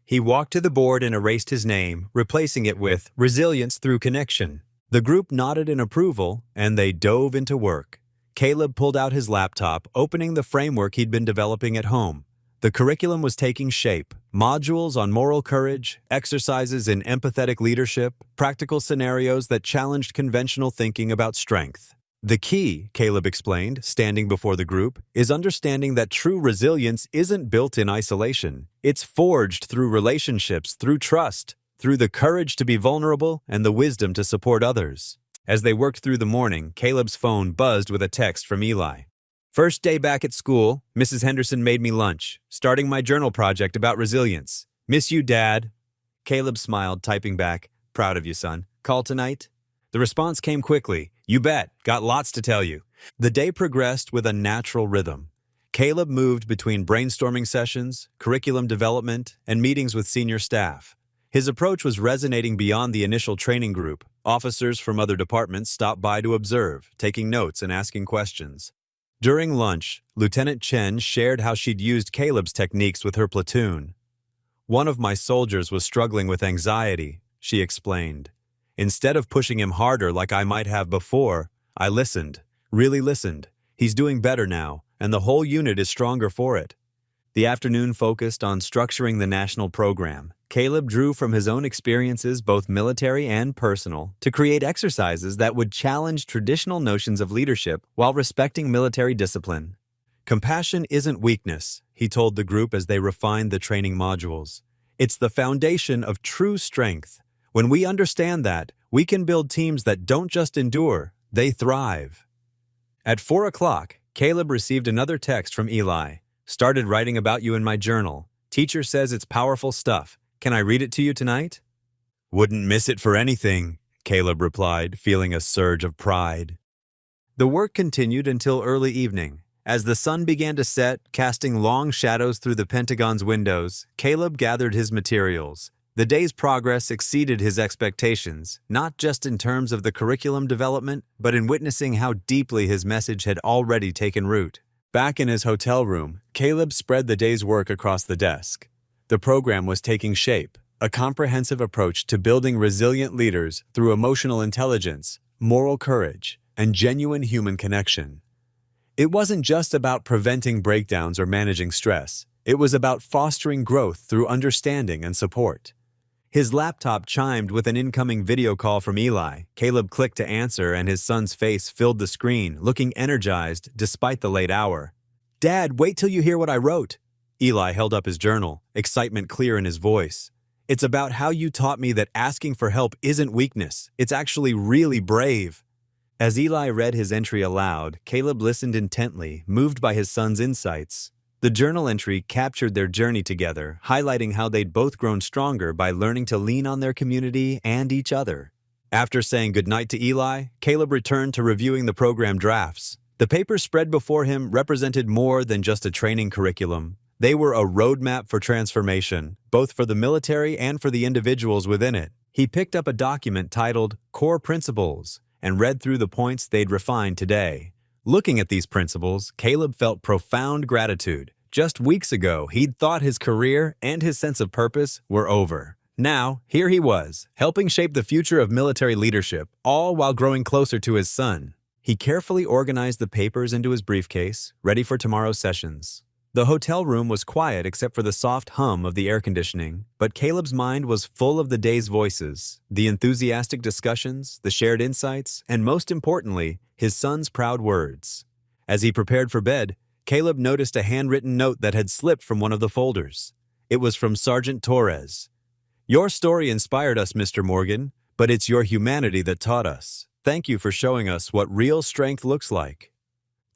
He walked to the board and erased his name, replacing it with Resilience Through Connection. The group nodded in approval, and they dove into work. Caleb pulled out his laptop, opening the framework he'd been developing at home. The curriculum was taking shape. Modules on moral courage, exercises in empathetic leadership, practical scenarios that challenged conventional thinking about strength. The key, Caleb explained, standing before the group, is understanding that true resilience isn't built in isolation. It's forged through relationships, through trust, through the courage to be vulnerable and the wisdom to support others. As they worked through the morning, Caleb's phone buzzed with a text from Eli. First day back at school, Mrs. Henderson made me lunch, starting my journal project about resilience. Miss you, Dad. Caleb smiled, typing back, proud of you, son. Call tonight? The response came quickly. You bet. Got lots to tell you. The day progressed with a natural rhythm. Caleb moved between brainstorming sessions, curriculum development, and meetings with senior staff. His approach was resonating beyond the initial training group. Officers from other departments stopped by to observe, taking notes and asking questions. During lunch, Lieutenant Chen shared how she'd used Caleb's techniques with her platoon. "One of my soldiers was struggling with anxiety," she explained. "Instead of pushing him harder like I might have before, I listened, really listened. He's doing better now, and the whole unit is stronger for it." The afternoon focused on structuring the national program. Caleb drew from his own experiences, both military and personal, to create exercises that would challenge traditional notions of leadership while respecting military discipline. "Compassion isn't weakness," he told the group as they refined the training modules. "It's the foundation of true strength. When we understand that, we can build teams that don't just endure, they thrive." At 4 o'clock, Caleb received another text from Eli. "Started writing about you in my journal. Teacher says it's powerful stuff. Can I read it to you tonight?" "Wouldn't miss it for anything," Caleb replied, feeling a surge of pride. The work continued until early evening. As the sun began to set, casting long shadows through the Pentagon's windows, Caleb gathered his materials. The day's progress exceeded his expectations, not just in terms of the curriculum development, but in witnessing how deeply his message had already taken root. Back in his hotel room, Caleb spread the day's work across the desk. The program was taking shape, a comprehensive approach to building resilient leaders through emotional intelligence, moral courage, and genuine human connection. It wasn't just about preventing breakdowns or managing stress. It was about fostering growth through understanding and support. His laptop chimed with an incoming video call from Eli. Caleb clicked to answer, and his son's face filled the screen, looking energized despite the late hour. "Dad, wait till you hear what I wrote." Eli held up his journal, excitement clear in his voice. "It's about how you taught me that asking for help isn't weakness. It's actually really brave." As Eli read his entry aloud, Caleb listened intently, moved by his son's insights. The journal entry captured their journey together, highlighting how they'd both grown stronger by learning to lean on their community and each other. After saying goodnight to Eli, Caleb returned to reviewing the program drafts. The papers spread before him represented more than just a training curriculum. They were a roadmap for transformation, both for the military and for the individuals within it. He picked up a document titled Core Principles and read through the points they'd refined today. Looking at these principles, Caleb felt profound gratitude. Just weeks ago, he'd thought his career and his sense of purpose were over. Now, here he was, helping shape the future of military leadership, all while growing closer to his son. He carefully organized the papers into his briefcase, ready for tomorrow's sessions. The hotel room was quiet except for the soft hum of the air conditioning, but Caleb's mind was full of the day's voices, the enthusiastic discussions, the shared insights, and most importantly, his son's proud words. As he prepared for bed, Caleb noticed a handwritten note that had slipped from one of the folders. It was from Sergeant Torres. "Your story inspired us, Mr. Morgan, but it's your humanity that taught us. Thank you for showing us what real strength looks like."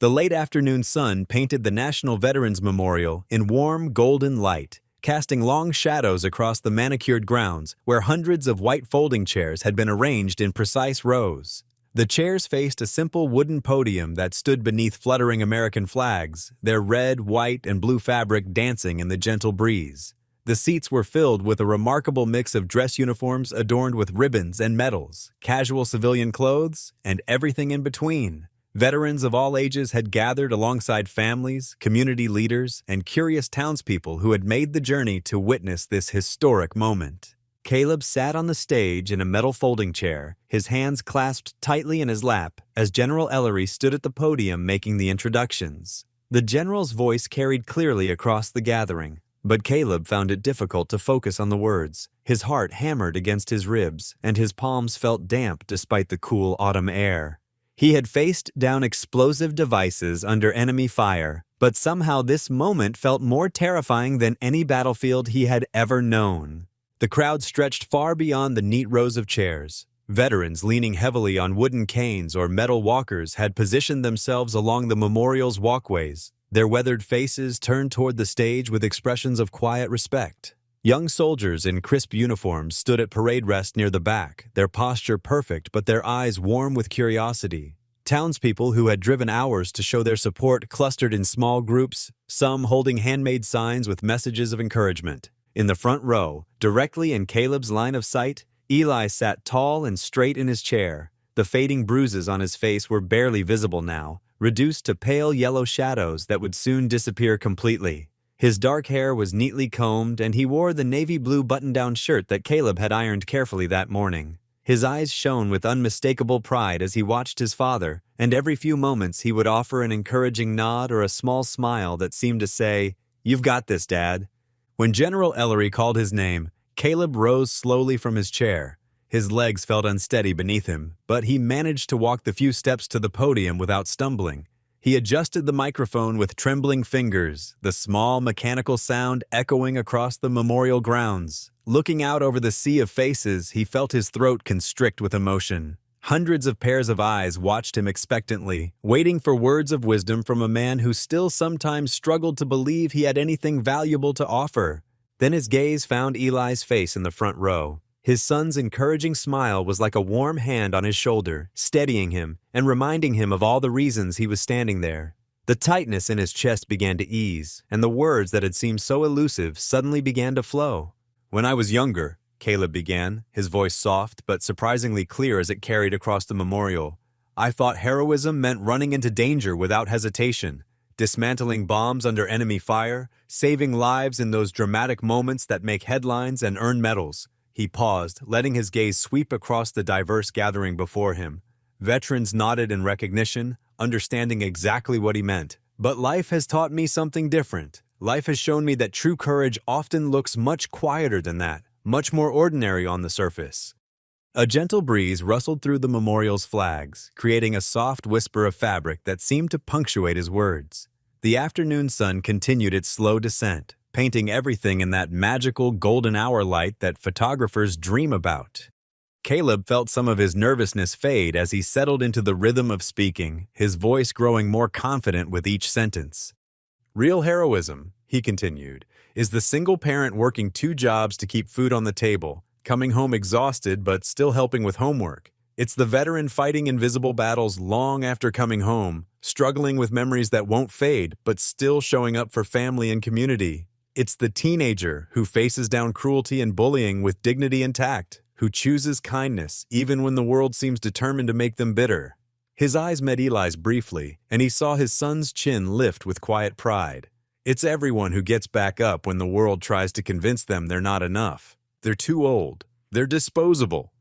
The late afternoon sun painted the National Veterans Memorial in warm, golden light, casting long shadows across the manicured grounds where hundreds of white folding chairs had been arranged in precise rows. The chairs faced a simple wooden podium that stood beneath fluttering American flags, their red, white, and blue fabric dancing in the gentle breeze. The seats were filled with a remarkable mix of dress uniforms adorned with ribbons and medals, casual civilian clothes, and everything in between. Veterans of all ages had gathered alongside families, community leaders, and curious townspeople who had made the journey to witness this historic moment. Caleb sat on the stage in a metal folding chair, his hands clasped tightly in his lap, as General Ellery stood at the podium making the introductions. The general's voice carried clearly across the gathering, but Caleb found it difficult to focus on the words. His heart hammered against his ribs, and his palms felt damp despite the cool autumn air. He had faced down explosive devices under enemy fire, but somehow this moment felt more terrifying than any battlefield he had ever known. The crowd stretched far beyond the neat rows of chairs. Veterans leaning heavily on wooden canes or metal walkers had positioned themselves along the memorial's walkways, their weathered faces turned toward the stage with expressions of quiet respect. Young soldiers in crisp uniforms stood at parade rest near the back, their posture perfect but their eyes warm with curiosity. Townspeople who had driven hours to show their support clustered in small groups, some holding handmade signs with messages of encouragement. In the front row, directly in Caleb's line of sight, Eli sat tall and straight in his chair. The fading bruises on his face were barely visible now, reduced to pale yellow shadows that would soon disappear completely. His dark hair was neatly combed, and he wore the navy blue button-down shirt that Caleb had ironed carefully that morning. His eyes shone with unmistakable pride as he watched his father, and every few moments he would offer an encouraging nod or a small smile that seemed to say, "You've got this, Dad." When General Ellery called his name, Caleb rose slowly from his chair. His legs felt unsteady beneath him, but he managed to walk the few steps to the podium without stumbling. He adjusted the microphone with trembling fingers, the small mechanical sound echoing across the memorial grounds. Looking out over the sea of faces, he felt his throat constrict with emotion. Hundreds of pairs of eyes watched him expectantly, waiting for words of wisdom from a man who still sometimes struggled to believe he had anything valuable to offer. Then his gaze found Eli's face in the front row. His son's encouraging smile was like a warm hand on his shoulder, steadying him and reminding him of all the reasons he was standing there. The tightness in his chest began to ease, and the words that had seemed so elusive suddenly began to flow. "When I was younger," Caleb began, his voice soft but surprisingly clear as it carried across the memorial, "I thought heroism meant running into danger without hesitation, dismantling bombs under enemy fire, saving lives in those dramatic moments that make headlines and earn medals." He paused, letting his gaze sweep across the diverse gathering before him. Veterans nodded in recognition, understanding exactly what he meant. "But life has taught me something different. Life has shown me that true courage often looks much quieter than that, much more ordinary on the surface." A gentle breeze rustled through the memorial's flags, creating a soft whisper of fabric that seemed to punctuate his words. The afternoon sun continued its slow descent, painting everything in that magical golden hour light that photographers dream about. Caleb felt some of his nervousness fade as he settled into the rhythm of speaking, his voice growing more confident with each sentence. "Real heroism," he continued, "is the single parent working 2 jobs to keep food on the table, coming home exhausted but still helping with homework. It's the veteran fighting invisible battles long after coming home, struggling with memories that won't fade but still showing up for family and community. It's the teenager who faces down cruelty and bullying with dignity intact, who chooses kindness even when the world seems determined to make them bitter." His eyes met Eli's briefly, and he saw his son's chin lift with quiet pride. It's everyone who gets back up when the world tries to convince them they're not enough. They're too old. They're disposable.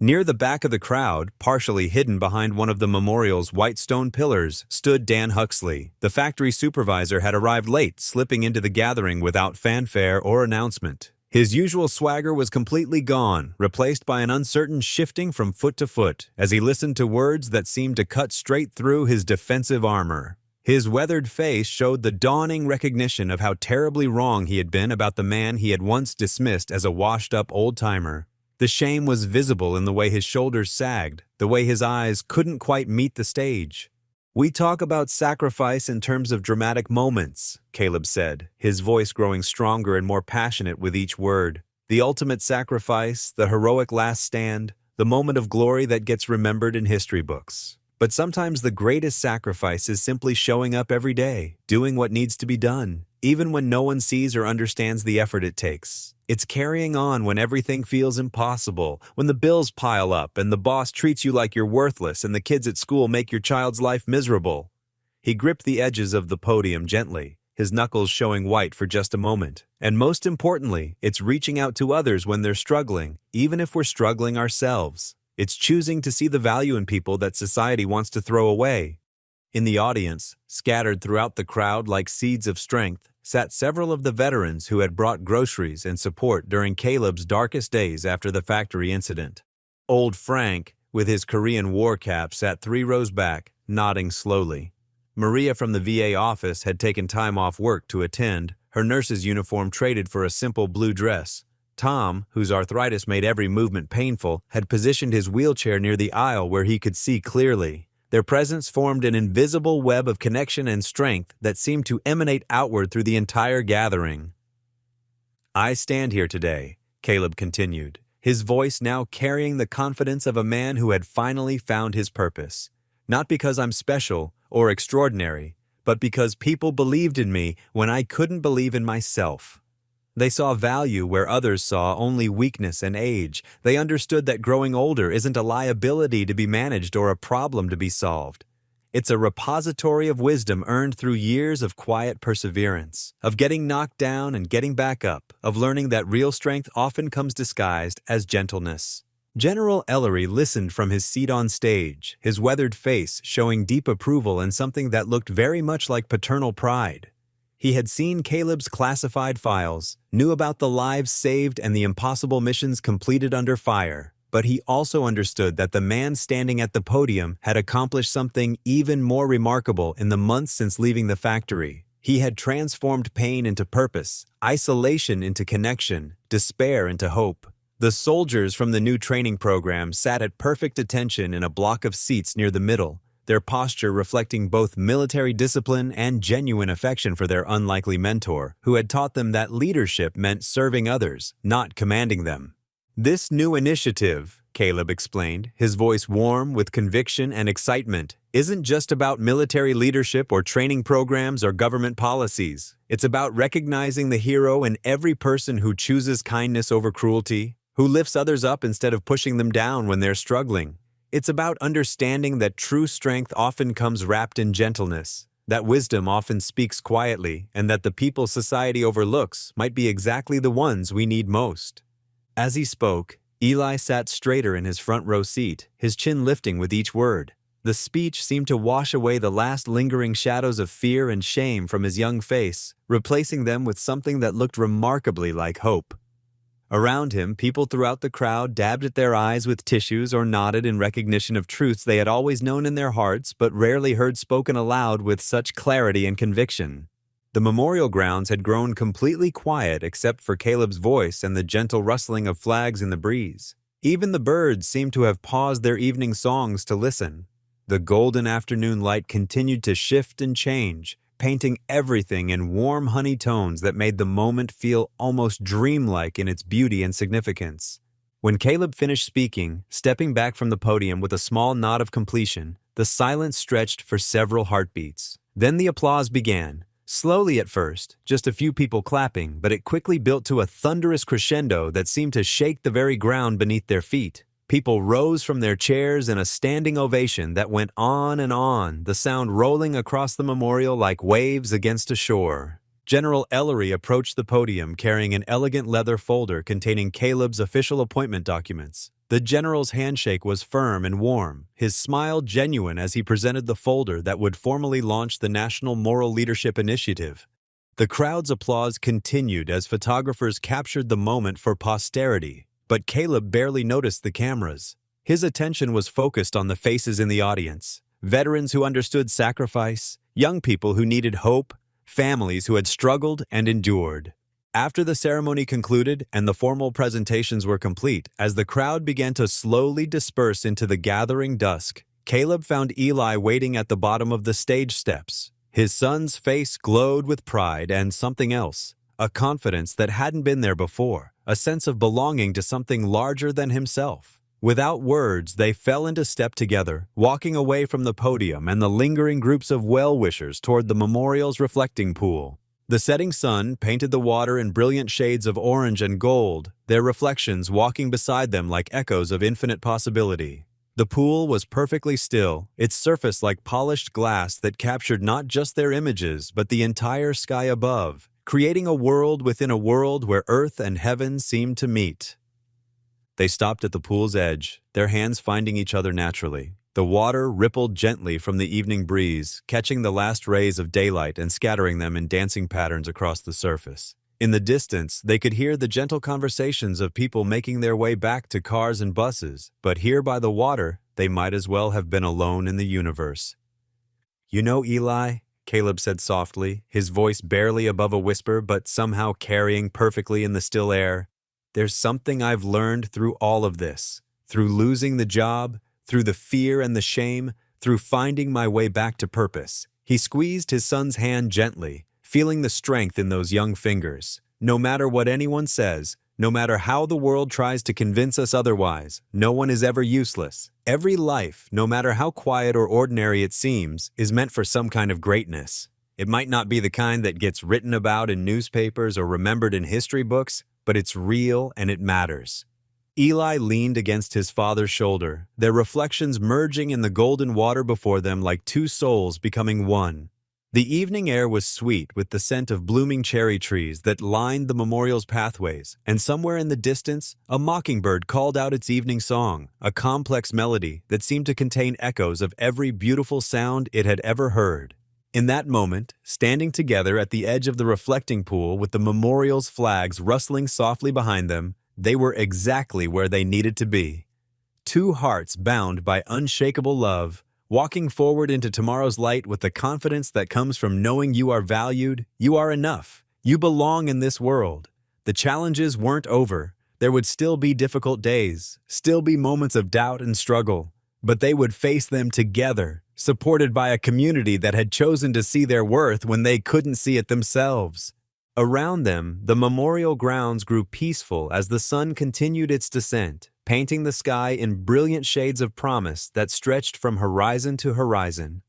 Near the back of the crowd, partially hidden behind one of the memorial's white stone pillars, stood Dan Huxley. The factory supervisor had arrived late, slipping into the gathering without fanfare or announcement. His usual swagger was completely gone, replaced by an uncertain shifting from foot to foot, as he listened to words that seemed to cut straight through his defensive armor. His weathered face showed the dawning recognition of how terribly wrong he had been about the man he had once dismissed as a washed-up old-timer. The shame was visible in the way his shoulders sagged, the way his eyes couldn't quite meet the stage. "We talk about sacrifice in terms of dramatic moments," Caleb said, his voice growing stronger and more passionate with each word. "The ultimate sacrifice, the heroic last stand, the moment of glory that gets remembered in history books. But sometimes the greatest sacrifice is simply showing up every day, doing what needs to be done, even when no one sees or understands the effort it takes. It's carrying on when everything feels impossible, when the bills pile up and the boss treats you like you're worthless and the kids at school make your child's life miserable." He gripped the edges of the podium gently, his knuckles showing white for just a moment. "And most importantly, it's reaching out to others when they're struggling, even if we're struggling ourselves. It's choosing to see the value in people that society wants to throw away." In the audience, scattered throughout the crowd like seeds of strength, sat several of the veterans who had brought groceries and support during Caleb's darkest days after the factory incident. Old Frank, with his Korean war cap, sat 3 rows back, nodding slowly. Maria from the VA office had taken time off work to attend, her nurse's uniform traded for a simple blue dress. Tom, whose arthritis made every movement painful, had positioned his wheelchair near the aisle where he could see clearly. Their presence formed an invisible web of connection and strength that seemed to emanate outward through the entire gathering. "I stand here today," Caleb continued, his voice now carrying the confidence of a man who had finally found his purpose. "Not because I'm special or extraordinary, but because people believed in me when I couldn't believe in myself. They saw value where others saw only weakness and age. They understood that growing older isn't a liability to be managed or a problem to be solved. It's a repository of wisdom earned through years of quiet perseverance, of getting knocked down and getting back up, of learning that real strength often comes disguised as gentleness. General Ellery listened from his seat on stage, his weathered face showing deep approval and something that looked very much like paternal pride. He had seen Caleb's classified files, knew about the lives saved and the impossible missions completed under fire, but he also understood that the man standing at the podium had accomplished something even more remarkable in the months since leaving the factory. He had transformed pain into purpose, isolation into connection, despair into hope. The soldiers from the new training program sat at perfect attention in a block of seats near the middle, their posture reflecting both military discipline and genuine affection for their unlikely mentor, who had taught them that leadership meant serving others, not commanding them. "This new initiative," Caleb explained, his voice warm with conviction and excitement, "isn't just about military leadership or training programs or government policies. It's about recognizing the hero in every person who chooses kindness over cruelty, who lifts others up instead of pushing them down when they're struggling. It's about understanding that true strength often comes wrapped in gentleness, that wisdom often speaks quietly, and that the people society overlooks might be exactly the ones we need most." As he spoke, Eli sat straighter in his front row seat, his chin lifting with each word. The speech seemed to wash away the last lingering shadows of fear and shame from his young face, replacing them with something that looked remarkably like hope. Around him, people throughout the crowd dabbed at their eyes with tissues or nodded in recognition of truths they had always known in their hearts but rarely heard spoken aloud with such clarity and conviction. The memorial grounds had grown completely quiet except for Caleb's voice and the gentle rustling of flags in the breeze. Even the birds seemed to have paused their evening songs to listen. The golden afternoon light continued to shift and change, painting everything in warm honey tones that made the moment feel almost dreamlike in its beauty and significance. When Caleb finished speaking, stepping back from the podium with a small nod of completion, the silence stretched for several heartbeats. Then the applause began, slowly at first, just a few people clapping, but it quickly built to a thunderous crescendo that seemed to shake the very ground beneath their feet. People rose from their chairs in a standing ovation that went on and on, the sound rolling across the memorial like waves against a shore. General Ellery approached the podium carrying an elegant leather folder containing Caleb's official appointment documents. The general's handshake was firm and warm, his smile genuine as he presented the folder that would formally launch the National Moral Leadership Initiative. The crowd's applause continued as photographers captured the moment for posterity. But Caleb barely noticed the cameras. His attention was focused on the faces in the audience, veterans who understood sacrifice, young people who needed hope, families who had struggled and endured. After the ceremony concluded and the formal presentations were complete, as the crowd began to slowly disperse into the gathering dusk, Caleb found Eli waiting at the bottom of the stage steps. His son's face glowed with pride and something else, a confidence that hadn't been there before. A sense of belonging to something larger than himself. Without words, they fell into step together, walking away from the podium and the lingering groups of well-wishers toward the memorial's reflecting pool. The setting sun painted the water in brilliant shades of orange and gold, their reflections walking beside them like echoes of infinite possibility. The pool was perfectly still, its surface like polished glass that captured not just their images but the entire sky above, creating a world within a world where earth and heaven seemed to meet. They stopped at the pool's edge, their hands finding each other naturally. The water rippled gently from the evening breeze, catching the last rays of daylight and scattering them in dancing patterns across the surface. In the distance, they could hear the gentle conversations of people making their way back to cars and buses, but here by the water, they might as well have been alone in the universe. "You know, Eli," Caleb said softly, his voice barely above a whisper but somehow carrying perfectly in the still air, "there's something I've learned through all of this, through losing the job, through the fear and the shame, through finding my way back to purpose." He squeezed his son's hand gently, feeling the strength in those young fingers. No matter what anyone says, no matter how the world tries to convince us otherwise, no one is ever useless. Every life, no matter how quiet or ordinary it seems, is meant for some kind of greatness. It might not be the kind that gets written about in newspapers or remembered in history books, but it's real and it matters. Eli leaned against his father's shoulder, their reflections merging in the golden water before them like two souls becoming one. The evening air was sweet with the scent of blooming cherry trees that lined the memorial's pathways, and somewhere in the distance, a mockingbird called out its evening song, a complex melody that seemed to contain echoes of every beautiful sound it had ever heard. In that moment, standing together at the edge of the reflecting pool with the memorial's flags rustling softly behind them, they were exactly where they needed to be. Two hearts bound by unshakable love, walking forward into tomorrow's light with the confidence that comes from knowing you are valued, you are enough, you belong in this world. The challenges weren't over. There would still be difficult days, still be moments of doubt and struggle, but they would face them together, supported by a community that had chosen to see their worth when they couldn't see it themselves. Around them, the memorial grounds grew peaceful as the sun continued its descent, painting the sky in brilliant shades of promise that stretched from horizon to horizon.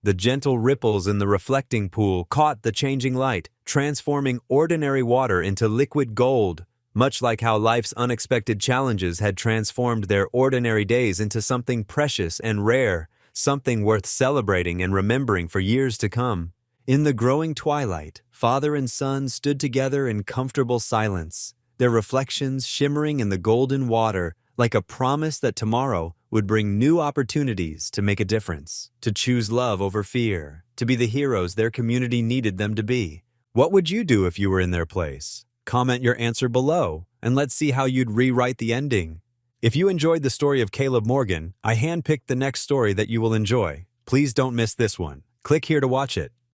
The gentle ripples in the reflecting pool caught the changing light, transforming ordinary water into liquid gold, much like how life's unexpected challenges had transformed their ordinary days into something precious and rare, something worth celebrating and remembering for years to come. In the growing twilight, father and son stood together in comfortable silence, their reflections shimmering in the golden water like a promise that tomorrow would bring new opportunities to make a difference, to choose love over fear, to be the heroes their community needed them to be. What would you do if you were in their place? Comment your answer below, and let's see how you'd rewrite the ending. If you enjoyed the story of Caleb Morgan, I handpicked the next story that you will enjoy. Please don't miss this one. Click here to watch it.